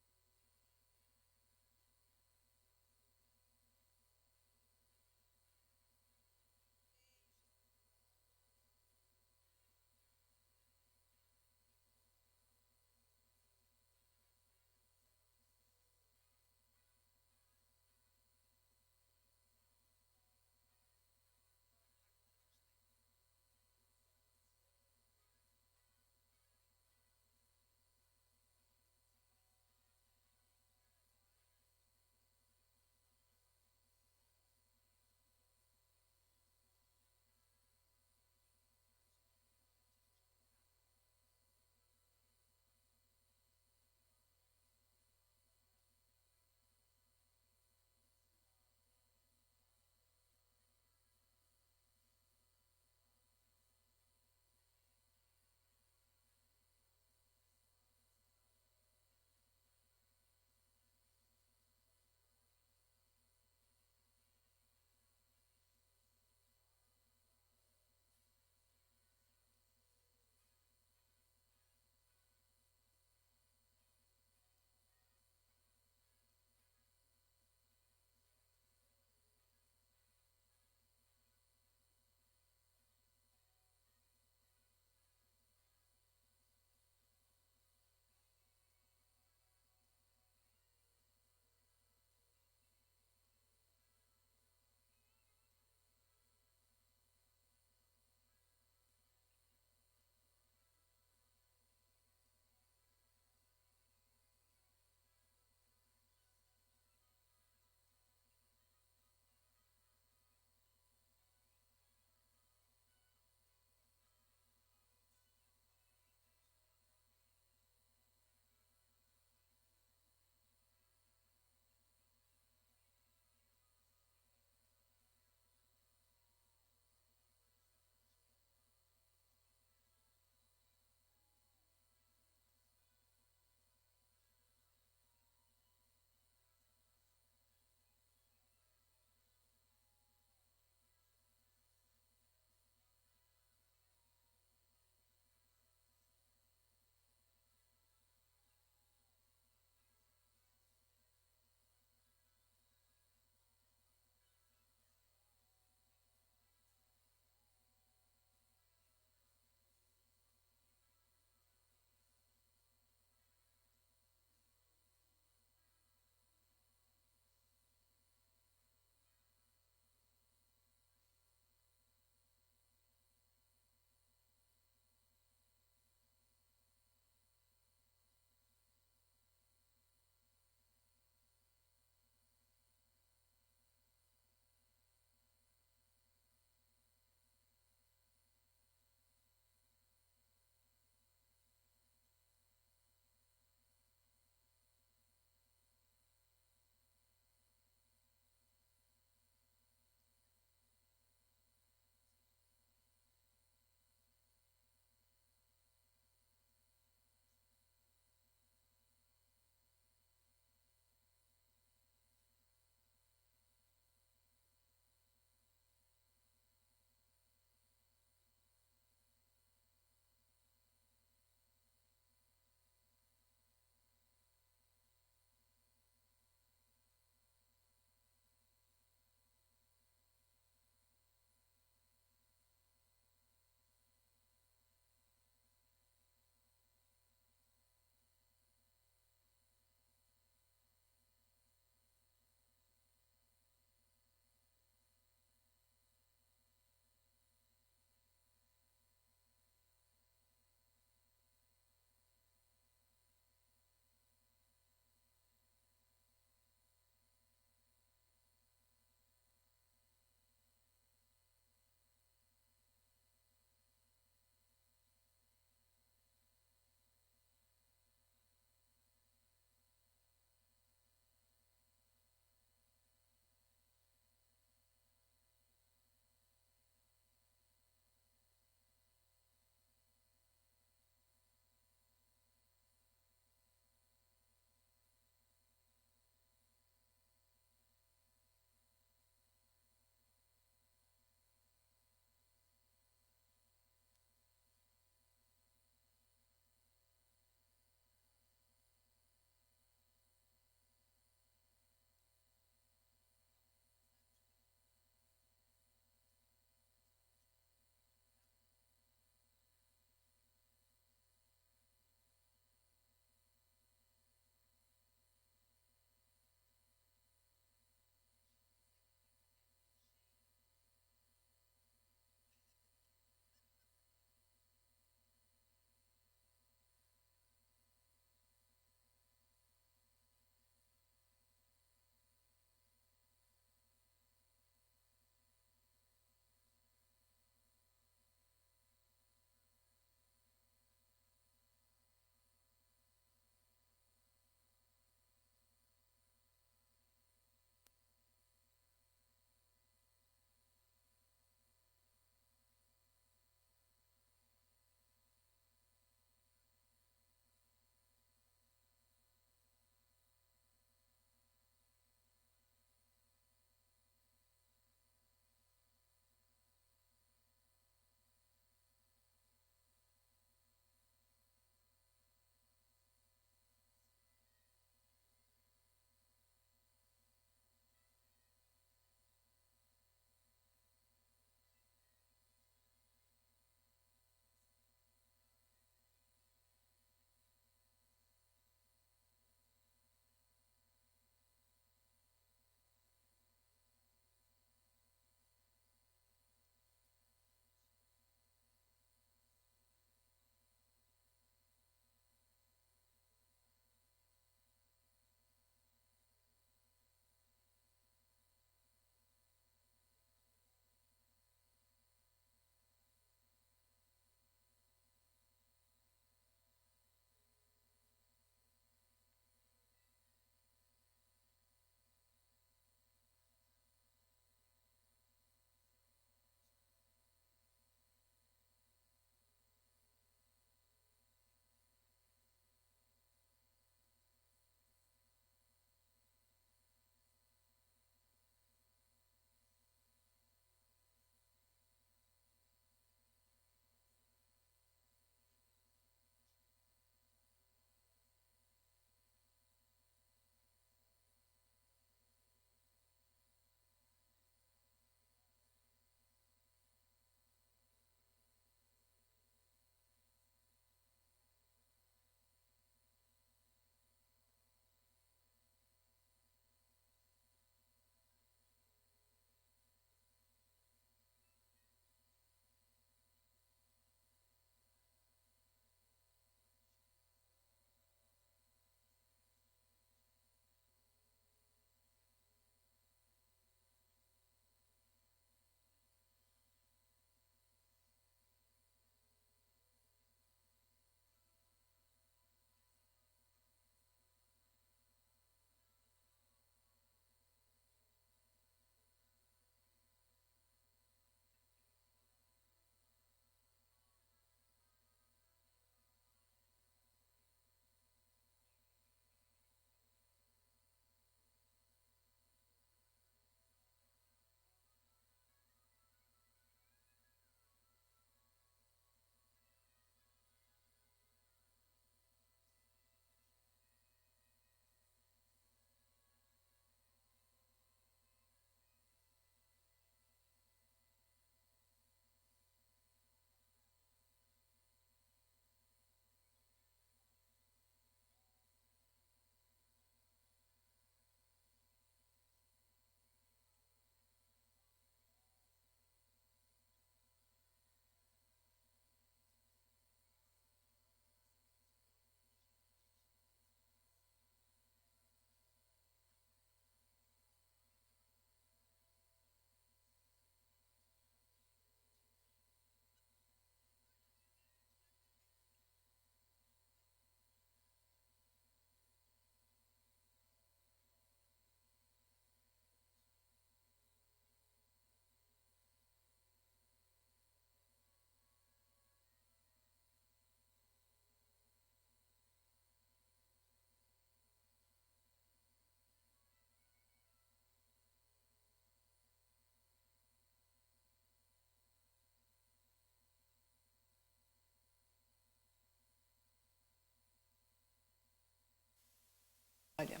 Olha,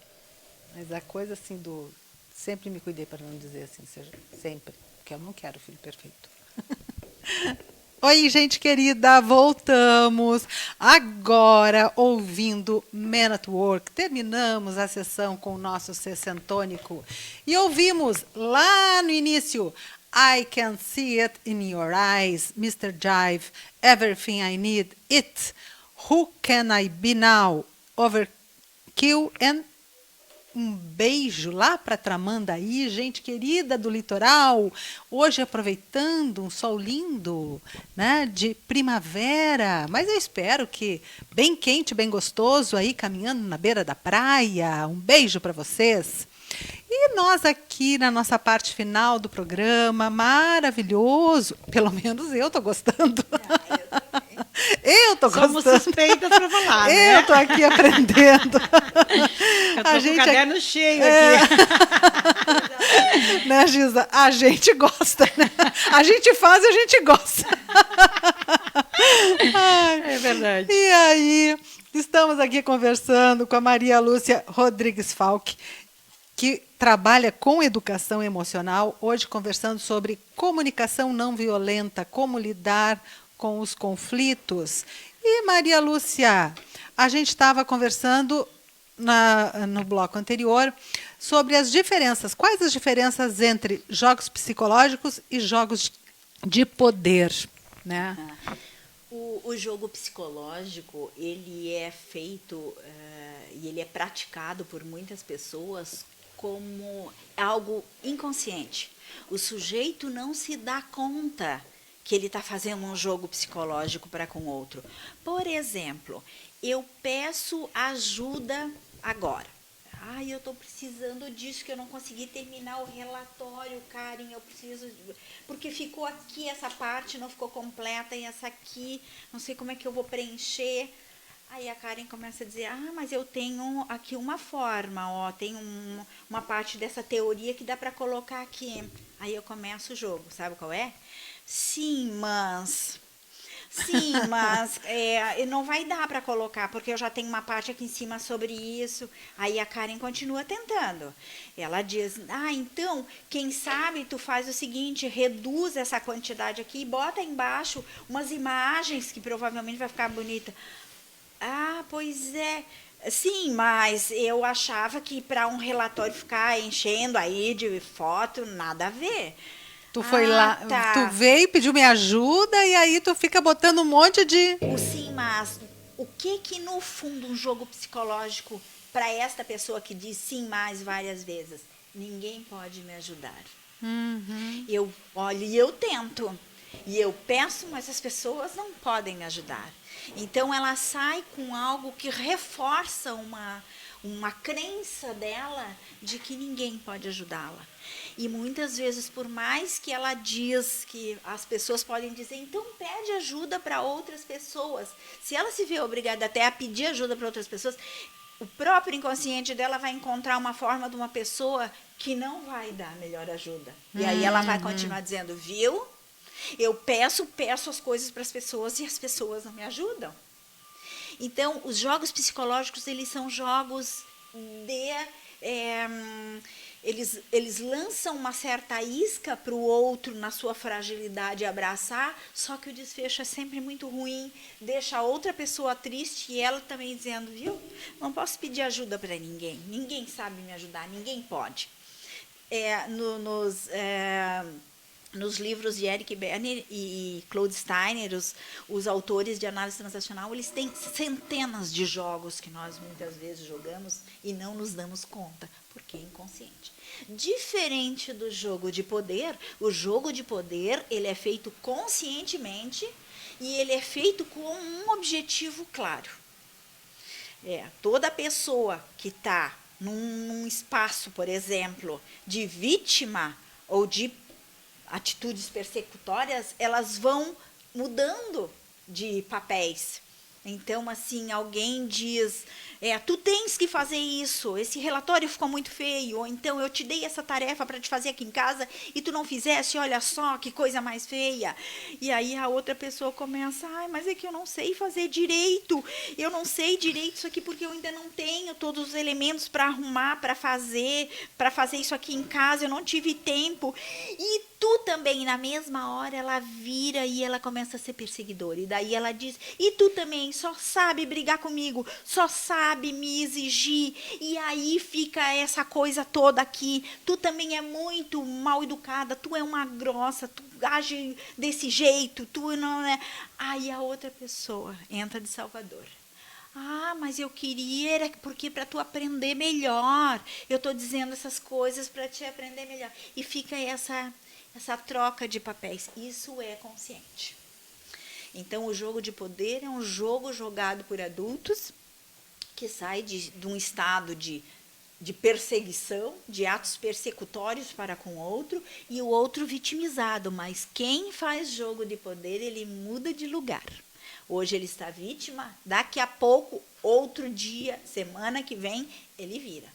mas a coisa assim do... Sempre me cuidei para não dizer assim, seja sempre, porque eu não quero filho perfeito. Oi, gente querida, voltamos agora ouvindo Men at Work. Terminamos a sessão com o nosso sessentônico e ouvimos lá no início I Can See It in Your Eyes, Mr. Jive, Everything I Need, It, Who Can I Be Now, Overkill and beijo lá para Tramandaí, gente querida do litoral. Hoje aproveitando um sol lindo, né, de primavera. Mas eu espero que bem quente, bem gostoso aí caminhando na beira da praia. Um beijo para vocês. E nós aqui na nossa parte final do programa, maravilhoso. Pelo menos eu estou gostando. Eu tô Somos gostando. suspeitas para falar, né? Eu tô aqui aprendendo. Eu tô com o caderno cheio aqui. Né, Gisa? A gente gosta, né? A gente faz e a gente gosta. Ai. É verdade. E aí, estamos aqui conversando com a Maria Lúcia Rodrigues Falck, que trabalha com educação emocional, hoje conversando sobre comunicação não violenta, como lidar com os conflitos. E, Maria Lúcia, a gente estava conversando no bloco anterior sobre as diferenças. Quais as diferenças entre jogos psicológicos e jogos de poder, né? O jogo psicológico, ele é feito e ele é praticado por muitas pessoas como algo inconsciente. O sujeito não se dá conta que ele está fazendo um jogo psicológico para com outro. Por exemplo, eu peço ajuda agora. Eu estou precisando disso, que eu não consegui terminar o relatório, Karen, eu preciso... Porque ficou aqui essa parte, não ficou completa, e essa aqui, não sei como é que eu vou preencher. Aí a Karen começa a dizer, mas eu tenho aqui uma forma, tem uma parte dessa teoria que dá para colocar aqui. Aí eu começo o jogo, sabe qual é? Sim, mas não vai dar para colocar, porque eu já tenho uma parte aqui em cima sobre isso. Aí a Karen continua tentando. Ela diz, então, quem sabe tu faz o seguinte, reduz essa quantidade aqui e bota embaixo umas imagens que provavelmente vai ficar bonita. Pois é. Sim, mas eu achava que para um relatório ficar enchendo aí de foto, nada a ver. Tu foi lá, Tá. tu veio, pediu minha ajuda e aí tu fica botando um monte de... Sim, mas o que no fundo um jogo psicológico para esta pessoa que diz sim, mas várias vezes? Ninguém pode me ajudar. Uhum. Eu olho e eu tento. E eu peço, mas as pessoas não podem me ajudar. Então ela sai com algo que reforça uma crença dela de que ninguém pode ajudá-la. E muitas vezes, por mais que ela diz que as pessoas podem dizer, então pede ajuda para outras pessoas. Se ela se vê obrigada até a pedir ajuda para outras pessoas, o próprio inconsciente dela vai encontrar uma forma de uma pessoa que não vai dar a melhor ajuda. E aí ela vai continuar dizendo, viu? Eu peço as coisas para as pessoas e as pessoas não me ajudam. Então, os jogos psicológicos, eles são jogos eles lançam uma certa isca para o outro na sua fragilidade abraçar, só que o desfecho é sempre muito ruim, deixa a outra pessoa triste e ela também dizendo, viu, não posso pedir ajuda para ninguém, ninguém sabe me ajudar, ninguém pode. Nos livros de Eric Berne e Claude Steiner, os autores de análise transacional, eles têm centenas de jogos que nós muitas vezes jogamos e não nos damos conta, porque é inconsciente. Diferente do jogo de poder, o jogo de poder ele é feito conscientemente e ele é feito com um objetivo claro. Toda pessoa que está num espaço, por exemplo, de vítima ou de atitudes persecutórias, elas vão mudando de papéis. Então, assim, alguém diz, tu tens que fazer isso, esse relatório ficou muito feio, ou então eu te dei essa tarefa para te fazer aqui em casa e tu não fizesse, olha só que coisa mais feia. E aí a outra pessoa começa, mas é que eu não sei fazer direito, eu não sei direito isso aqui porque eu ainda não tenho todos os elementos para arrumar, para fazer isso aqui em casa, eu não tive tempo. E tu também, na mesma hora, ela vira e ela começa a ser perseguidora. E daí ela diz, e tu também só sabe brigar comigo, só sabe me exigir. E aí fica essa coisa toda aqui. Tu também é muito mal educada, tu é uma grossa, tu age desse jeito, tu não é... Aí a outra pessoa entra de Salvador. Mas eu queria, era porque para tu aprender melhor. Eu estou dizendo essas coisas para te aprender melhor. E fica essa troca de papéis. Isso é consciente. Então, o jogo de poder é um jogo jogado por adultos que sai de um estado de perseguição, de atos persecutórios para com o outro, e o outro vitimizado. Mas quem faz jogo de poder, ele muda de lugar. Hoje ele está vítima, daqui a pouco, outro dia, semana que vem, ele vira.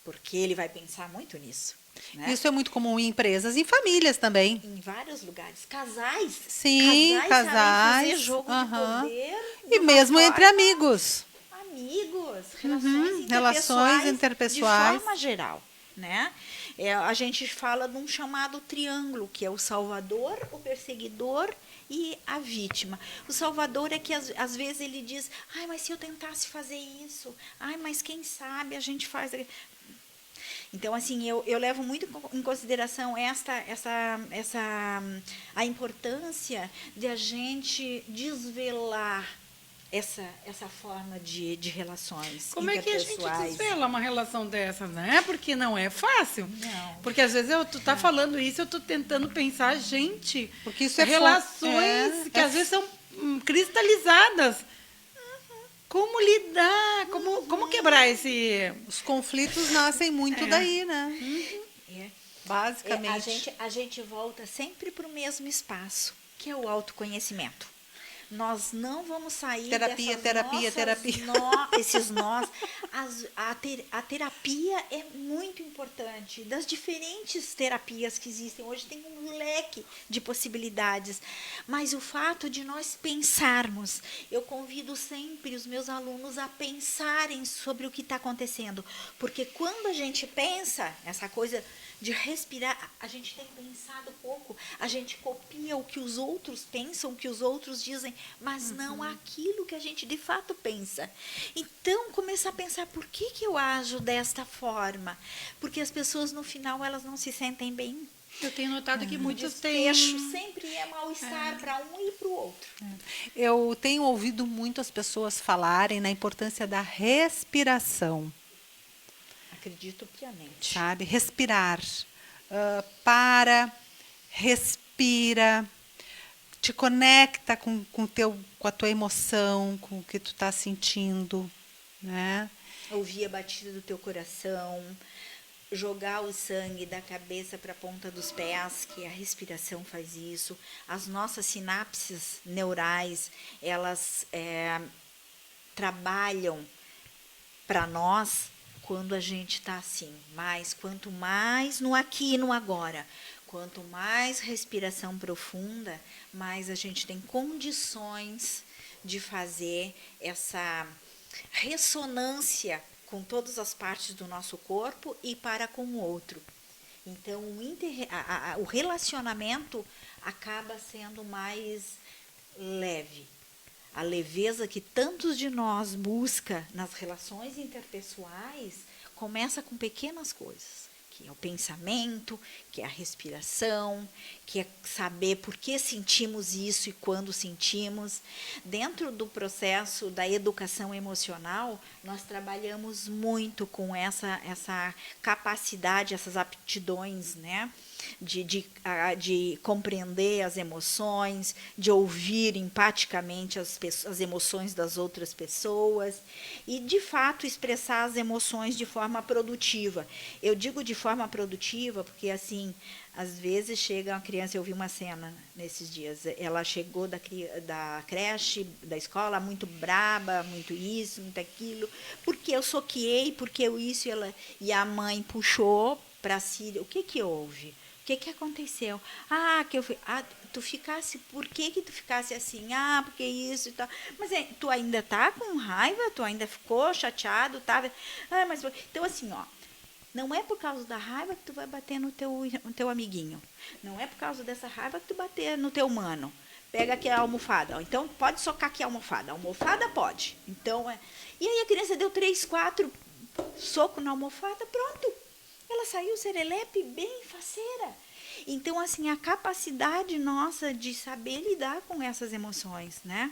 Porque ele vai pensar muito nisso. Né? Isso é muito comum em empresas, em famílias também. Em vários lugares. Casais. Sim, casais. Sabem fazer jogo de poder. E mesmo entre amigos. Amigos, relações interpessoais. De forma geral. Né? A gente fala de um chamado triângulo, que é o salvador, o perseguidor e a vítima. O salvador é que às vezes ele diz, mas se eu tentasse fazer isso, mas quem sabe a gente faz... Então, assim, eu levo muito em consideração a importância de a gente desvelar essa forma de relações Como é que a gente interpessoais. desvela uma relação dessas, né? Porque não é fácil. Não. Porque às vezes tu tá falando isso, eu tô tentando pensar, gente, porque isso é relações que às vezes são cristalizadas. Como lidar? Como quebrar esse... Os conflitos nascem muito daí, né? Basicamente. A gente volta sempre para o mesmo espaço, que é o autoconhecimento. Nós não vamos sair terapia. esses nós. A terapia é muito importante. Das diferentes terapias que existem hoje, tem um leque de possibilidades. Mas o fato de nós pensarmos, eu convido sempre os meus alunos a pensarem sobre o que está acontecendo. Porque quando a gente pensa, essa coisa de respirar, a gente tem pensado pouco, a gente copia o que os outros pensam, o que os outros dizem, mas não aquilo que a gente de fato pensa. Então, começar a pensar, por que eu ajo desta forma? Porque as pessoas, no final, elas não se sentem bem. Eu tenho notado que muitos O têm... desfecho sempre é mal-estar para um e para o outro. Eu tenho ouvido muito as pessoas falarem na importância da respiração. Acredito piamente. Sabe? Respirar. Respira, te conecta com a tua emoção, com o que tu está sentindo. Né? Ouvir a batida do teu coração, jogar o sangue da cabeça para a ponta dos pés, que a respiração faz isso. As nossas sinapses neurais, elas trabalham para nós quando a gente está assim. Mas quanto mais no aqui e no agora, quanto mais respiração profunda, mais a gente tem condições de fazer essa ressonância com todas as partes do nosso corpo e para com o outro. Então, o relacionamento acaba sendo mais leve. A leveza que tantos de nós busca nas relações interpessoais começa com pequenas coisas, que é o pensamento, que é a respiração, que é saber por que sentimos isso e quando sentimos. Dentro do processo da educação emocional, nós trabalhamos muito com essa capacidade, essas aptidões, né? de compreender as emoções, de ouvir empaticamente as emoções das outras pessoas e, de fato, expressar as emoções de forma produtiva. Eu digo de forma produtiva porque, assim, às vezes chega uma criança, eu vi uma cena nesses dias, ela chegou da creche, da escola, muito braba, muito isso, muito aquilo, porque eu soqueei, porque eu isso, e a mãe puxou para si, o que houve? O que aconteceu? Tu ficasse, por que tu ficasse assim? Porque isso e tal. Mas tu ainda está com raiva? Tu ainda ficou chateado? Tá? Mas então assim, ó, não é por causa da raiva que tu vai bater no teu amiguinho. Não é por causa dessa raiva que tu bater no teu mano. Pega aqui a almofada. Então, pode socar aqui a almofada. A almofada pode. Então, E aí a criança deu 3, 4 socos na almofada, pronto. Ela saiu serelepe, bem faceira. Então, assim, a capacidade nossa de saber lidar com essas emoções, né?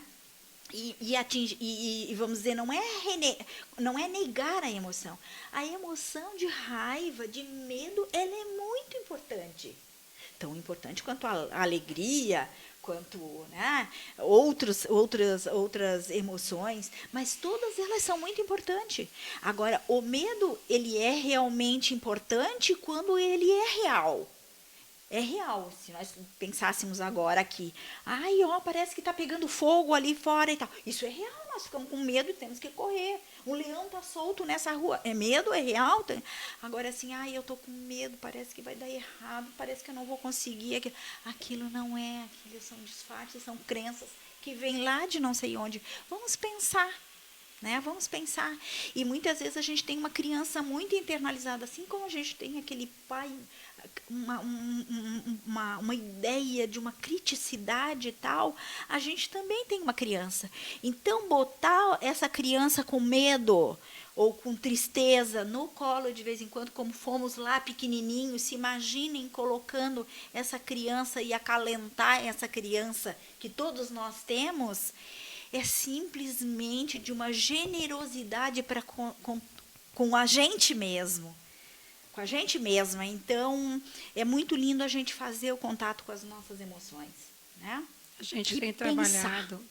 E vamos dizer, não é negar a emoção. A emoção de raiva, de medo, ela é muito importante. Tão importante quanto a alegria, quanto, né, outras emoções, mas todas elas são muito importantes. Agora, o medo, ele é realmente importante quando ele é real. É real, se nós pensássemos agora aqui, parece que está pegando fogo ali fora e tal. Isso é real, nós ficamos com medo e temos que correr. Um leão está solto nessa rua. É medo? É real? Agora, assim, eu estou com medo, parece que vai dar errado, parece que eu não vou conseguir. Aquilo não é, aquilo são disfarces, são crenças que vêm lá de não sei onde. Vamos pensar. Né? Vamos pensar. E muitas vezes a gente tem uma criança muito internalizada, assim como a gente tem aquele pai, uma ideia de uma criticidade e tal, a gente também tem uma criança. Então, botar essa criança com medo ou com tristeza no colo de vez em quando, como fomos lá pequenininhos, se imaginem colocando essa criança e acalentar essa criança que todos nós temos, é simplesmente de uma generosidade com a gente mesmo. Com a gente mesma. Então, é muito lindo a gente fazer o contato com as nossas emoções. Né? A gente tem trabalhado,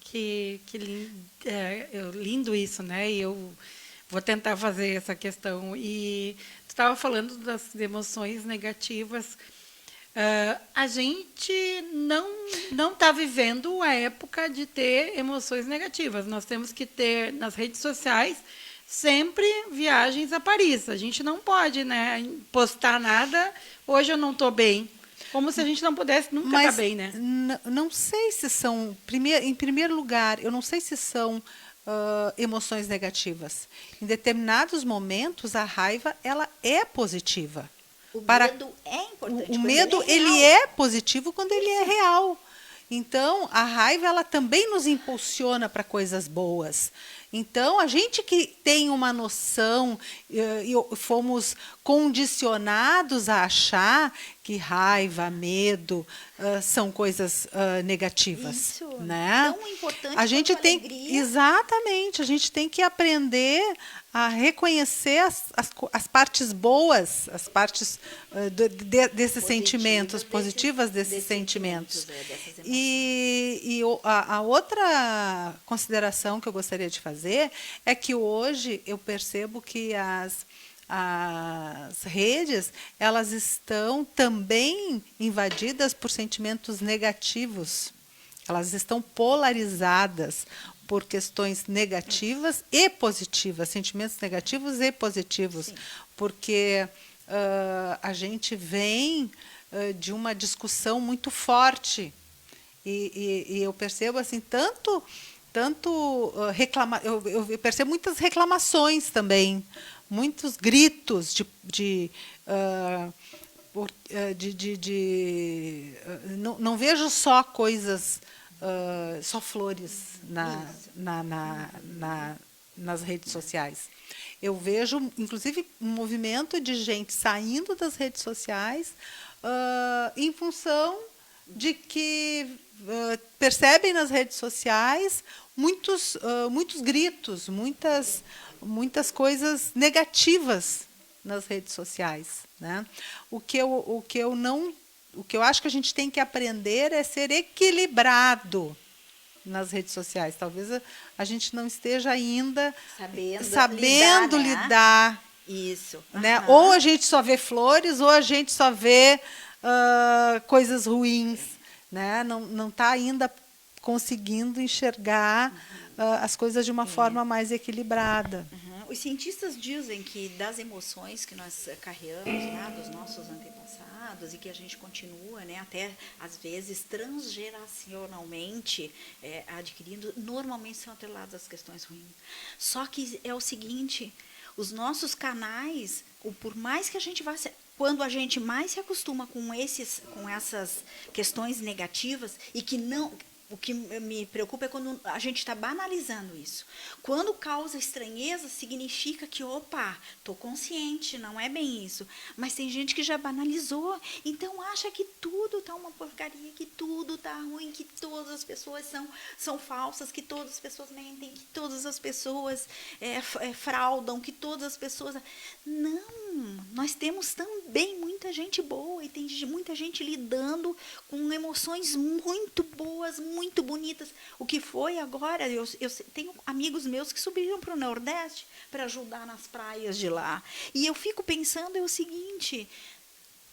lindo isso, né? E eu vou tentar fazer essa questão. E tu estava falando das emoções negativas. A gente não está vivendo a época de ter emoções negativas. Nós temos que ter nas redes sociais sempre viagens a Paris. A gente não pode, né, postar nada. Hoje eu não estou bem. Como se a gente não pudesse nunca estar bem, né? Não sei se são, em primeiro lugar, eu não sei se são emoções negativas. Em determinados momentos, a raiva ela é positiva. O medo é importante. O medo ele é positivo quando ele é real. Então, a raiva ela também nos impulsiona para coisas boas. Então, a gente que tem uma noção e fomos condicionados a achar que raiva, medo são coisas negativas. Isso, né? Tão importante a gente quanto tem alegria. Exatamente, a gente tem que aprender a reconhecer as partes boas, as partes desses sentimentos, positivas desses sentimentos. A outra consideração que eu gostaria de fazer é que hoje eu percebo que as redes elas estão também invadidas por sentimentos negativos. Elas estão polarizadas por questões negativas e positivas, sentimentos negativos e positivos, Sim. Porque a gente vem de uma discussão muito forte e eu percebo assim tanto eu percebo muitas reclamações também, muitos gritos não vejo só coisas só flores nas redes sociais. Eu vejo, inclusive, um movimento de gente saindo das redes sociais em função de que percebem nas redes sociais muitos gritos, muitas coisas negativas nas redes sociais. Né? O que eu não o que eu acho que a gente tem que aprender é ser equilibrado nas redes sociais. Talvez a gente não esteja ainda sabendo lidar, né? Isso. né? Ou a gente só vê flores, ou a gente só vê coisas ruins, né? Não está ainda conseguindo enxergar as coisas de uma forma mais equilibrada. Os cientistas dizem que das emoções que nós carregamos, né, dos nossos antepassados, e que a gente continua, né, até às vezes transgeracionalmente adquirindo, normalmente são atreladas às questões ruins. Só que é o seguinte, os nossos canais, por mais que a gente vá... Quando a gente mais se acostuma com essas questões negativas, e que não... O que me preocupa é quando a gente está banalizando isso. Quando causa estranheza, significa que, opa, estou consciente, não é bem isso. Mas tem gente que já banalizou, então acha que tudo está uma porcaria, que tudo está ruim, que todas as pessoas são falsas, que todas as pessoas mentem, que todas as pessoas fraudam, que todas as pessoas... Não, nós temos também muita gente boa, e tem muita gente lidando com emoções muito boas, muito bonitas. O que foi agora, eu tenho amigos meus que subiram para o Nordeste para ajudar nas praias de lá. E eu fico pensando é o seguinte,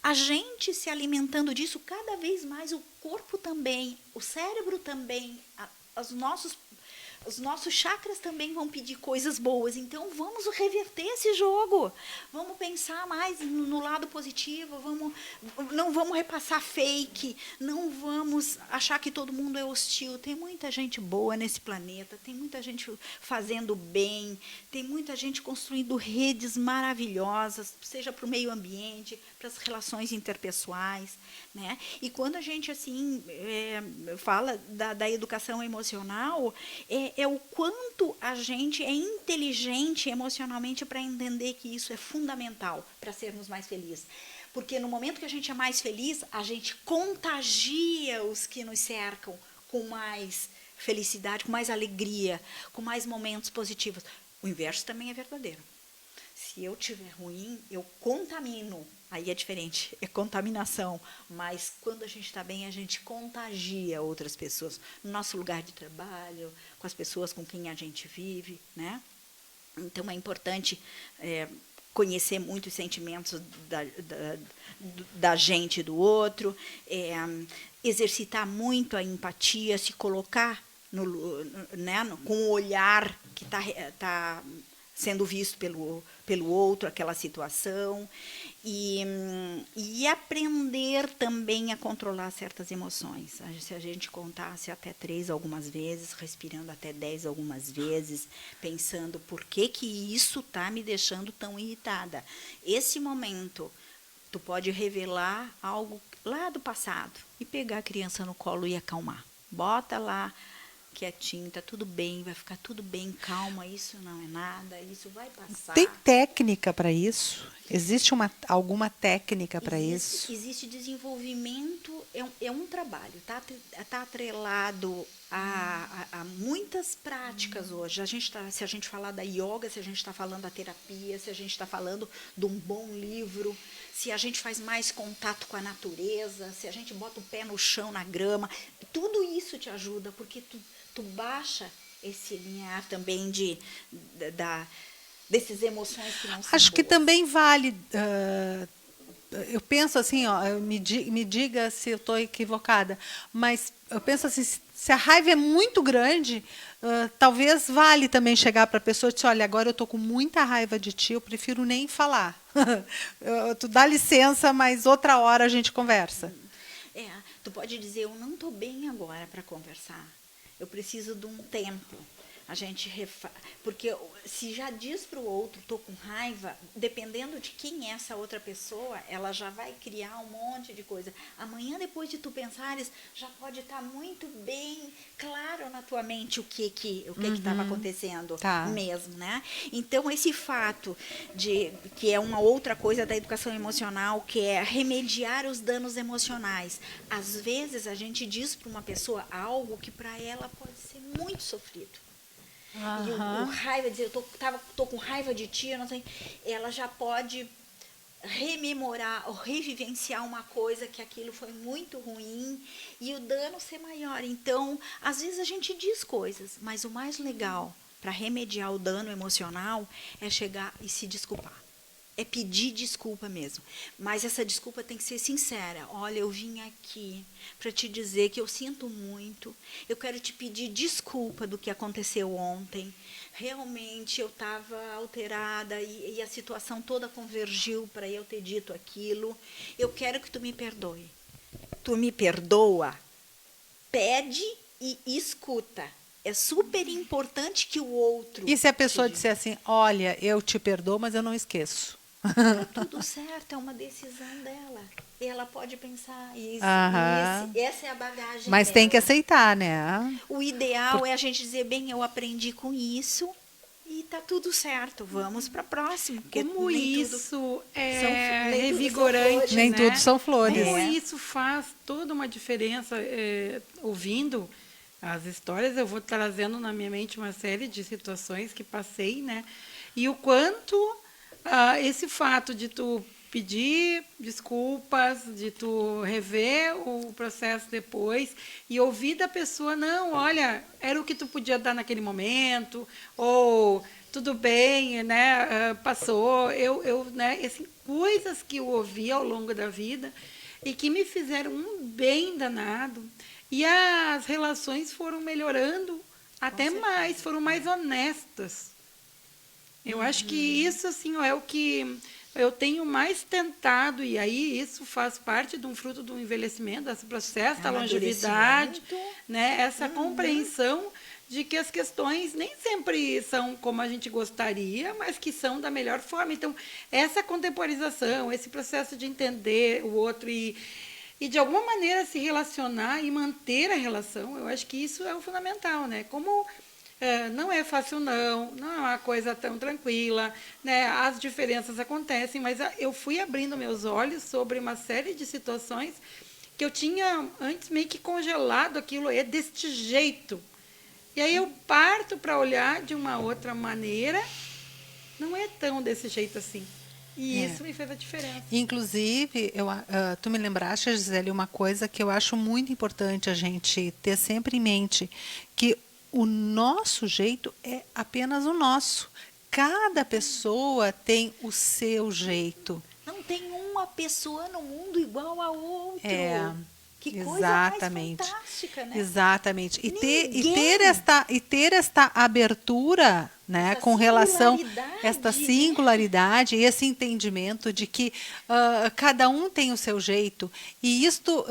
a gente se alimentando disso cada vez mais, o corpo também, o cérebro também, os nossos chakras também vão pedir coisas boas. Então, vamos reverter esse jogo. Vamos pensar mais no lado positivo. Não vamos repassar fake. Não vamos achar que todo mundo é hostil. Tem muita gente boa nesse planeta. Tem muita gente fazendo bem. Tem muita gente construindo redes maravilhosas, seja para o meio ambiente, para as relações interpessoais, né? E quando a gente assim fala da educação emocional, é o quanto a gente é inteligente emocionalmente para entender que isso é fundamental para sermos mais felizes. Porque no momento que a gente é mais feliz, a gente contagia os que nos cercam com mais felicidade, com mais alegria, com mais momentos positivos. O inverso também é verdadeiro. Se eu estiver ruim, eu contamino. Aí é diferente, é contaminação. Mas quando a gente está bem, a gente contagia outras pessoas. No nosso lugar de trabalho, com as pessoas com quem a gente vive, né? Então, é importante conhecer muito os sentimentos da gente e do outro, exercitar muito a empatia, se colocar com o olhar que está sendo visto pelo outro, aquela situação, e aprender também a controlar certas emoções. Se a gente contasse até 3 algumas vezes, respirando até 10 algumas vezes, pensando por que isso está me deixando tão irritada. Esse momento, tu pode revelar algo lá do passado e pegar a criança no colo e acalmar. Bota lá quietinho, tá tudo bem, vai ficar tudo bem, calma, isso não é nada, isso vai passar. Tem técnica para isso? Existe alguma técnica para isso? Existe desenvolvimento, é um trabalho, tá atrelado a muitas práticas hoje. Se a gente falar da yoga, se a gente está falando da terapia, se a gente está falando de um bom livro, se a gente faz mais contato com a natureza, se a gente bota o pé no chão, na grama, tudo isso te ajuda, porque tu baixa esse linear também dessas emoções que não são Acho que boas. também vale... eu penso assim, me diga se eu estou equivocada, mas eu penso assim, se a raiva é muito grande, talvez vale também chegar para a pessoa e dizer, olha, agora eu estou com muita raiva de ti, eu prefiro nem falar. Tu dá licença, mas outra hora a gente conversa. Tu pode dizer, eu não estou bem agora para conversar. Eu preciso de um tempo. A gente porque se já diz para o outro, estou com raiva, dependendo de quem é essa outra pessoa, ela já vai criar um monte de coisa. Amanhã, depois de tu pensares, já pode estar muito bem claro na tua mente o que estava acontecendo mesmo, né? Então, esse fato que é uma outra coisa da educação emocional, que é remediar os danos emocionais. Às vezes, a gente diz para uma pessoa algo que para ela pode ser muito sofrido. E o raiva, dizer, eu tô com raiva de ti, eu não sei, ela já pode rememorar ou revivenciar uma coisa que aquilo foi muito ruim e o dano ser maior. Então, às vezes a gente diz coisas, mas o mais legal para remediar o dano emocional é chegar e se desculpar. É pedir desculpa mesmo. Mas essa desculpa tem que ser sincera. Olha, eu vim aqui para te dizer que eu sinto muito. Eu quero te pedir desculpa do que aconteceu ontem. Realmente eu estava alterada e a situação toda convergiu para eu ter dito aquilo. Eu quero que tu me perdoe. Tu me perdoa? Pede e escuta. É super importante que o outro... E se a pessoa disser assim, olha, eu te perdoo, mas eu não esqueço? Tá tudo certo, é uma decisão dela. E ela pode pensar isso. Aham. Essa é a bagagem Mas dela. tem que aceitar, né? O ideal é a gente dizer, bem, eu aprendi com isso e tá tudo certo. Vamos para a próxima. Porque Como nem tudo isso nem tudo é são revigorante, flores. Nem né? tudo são flores. Como É. isso faz toda uma diferença, ouvindo as histórias, eu vou trazendo na minha mente uma série de situações que passei, né? E o quanto esse fato de tu pedir desculpas, de tu rever o processo depois e ouvir da pessoa, não, olha, era o que tu podia dar naquele momento, ou tudo bem, né, passou, né, assim, coisas que eu ouvi ao longo da vida e que me fizeram um bem danado. E as relações foram melhorando até mais, foram mais honestas. Eu acho que isso assim é o que eu tenho mais tentado, e aí isso faz parte de um fruto do envelhecimento, desse processo da longevidade, né? Essa compreensão de que as questões nem sempre são como a gente gostaria, mas que são da melhor forma. Então, essa contemporização, esse processo de entender o outro e de alguma maneira se relacionar e manter a relação, eu acho que isso é o fundamental, né? Como não é fácil, não é uma coisa tão tranquila, né? As diferenças acontecem, mas eu fui abrindo meus olhos sobre uma série de situações que eu tinha antes meio que congelado aquilo, é deste jeito. E aí eu parto para olhar de uma outra maneira, não é tão desse jeito assim. E isso me fez a diferença. Inclusive, tu me lembraste, Gisele, uma coisa que eu acho muito importante a gente ter sempre em mente, que o nosso jeito é apenas o nosso. Cada pessoa tem o seu jeito. Não tem uma pessoa no mundo igual a outro. Que coisa exatamente. mais fantástica, né? Exatamente. E Ninguém. ter esta abertura, né, Essa com relação singularidade, esta né? singularidade e esse entendimento de que cada um tem o seu jeito e isto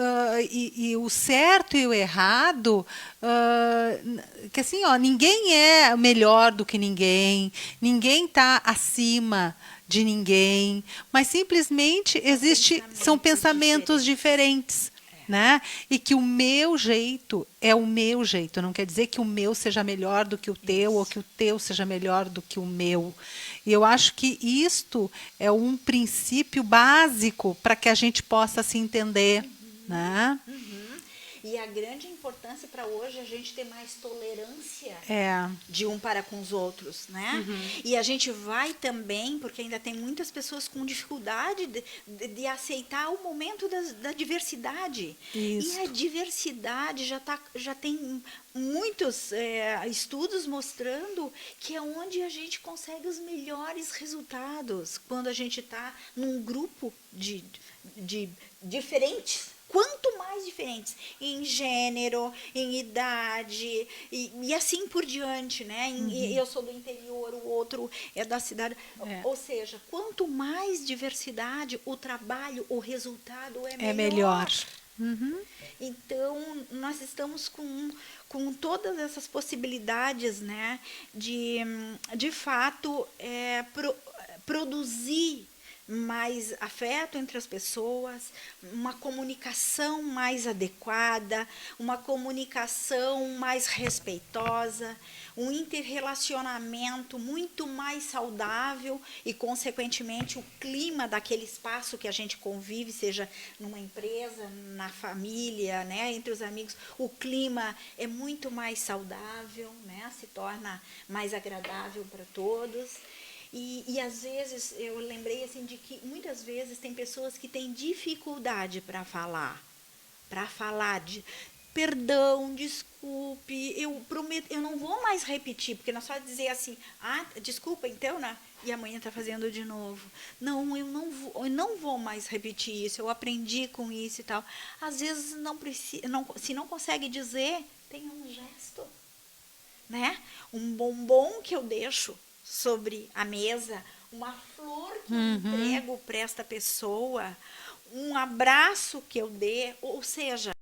e o certo e o errado, que assim, ninguém é melhor do que ninguém está acima de ninguém, mas simplesmente são pensamentos diferentes. Né? E que o meu jeito é o meu jeito. Não quer dizer que o meu seja melhor do que o teu, ou que o teu seja melhor do que o meu. E eu acho que isto é um princípio básico para que a gente possa se entender. Né? E a grande importância para hoje é a gente ter mais tolerância de um para com os outros, né? E a gente vai também, porque ainda tem muitas pessoas com dificuldade de aceitar o momento da diversidade. Isso. E a diversidade já tem muitos estudos mostrando que é onde a gente consegue os melhores resultados, quando a gente está num grupo de diferentes. Quanto mais diferentes, em gênero, em idade, e assim por diante, né? Eu sou do interior, o outro é da cidade. Ou seja, quanto mais diversidade, o trabalho, o resultado é melhor. Então, nós estamos com todas essas possibilidades, né? De fato, produzir mais afeto entre as pessoas, uma comunicação mais adequada, uma comunicação mais respeitosa, um interrelacionamento muito mais saudável e, consequentemente, o clima daquele espaço que a gente convive, seja numa empresa, na família, né, entre os amigos, o clima é muito mais saudável, né, se torna mais agradável para todos. E às vezes eu lembrei assim de que muitas vezes tem pessoas que têm dificuldade para falar de perdão, desculpe, eu prometo, eu não vou mais repetir, porque não é só dizer assim, desculpa então, né? E amanhã está fazendo de novo. Não, eu não vou mais repetir isso, eu aprendi com isso e tal. Às vezes não precisa, se não consegue dizer, tem um gesto, né? Um bombom que eu deixo sobre a mesa, uma flor que eu entrego para esta pessoa, um abraço que eu dê, ou seja,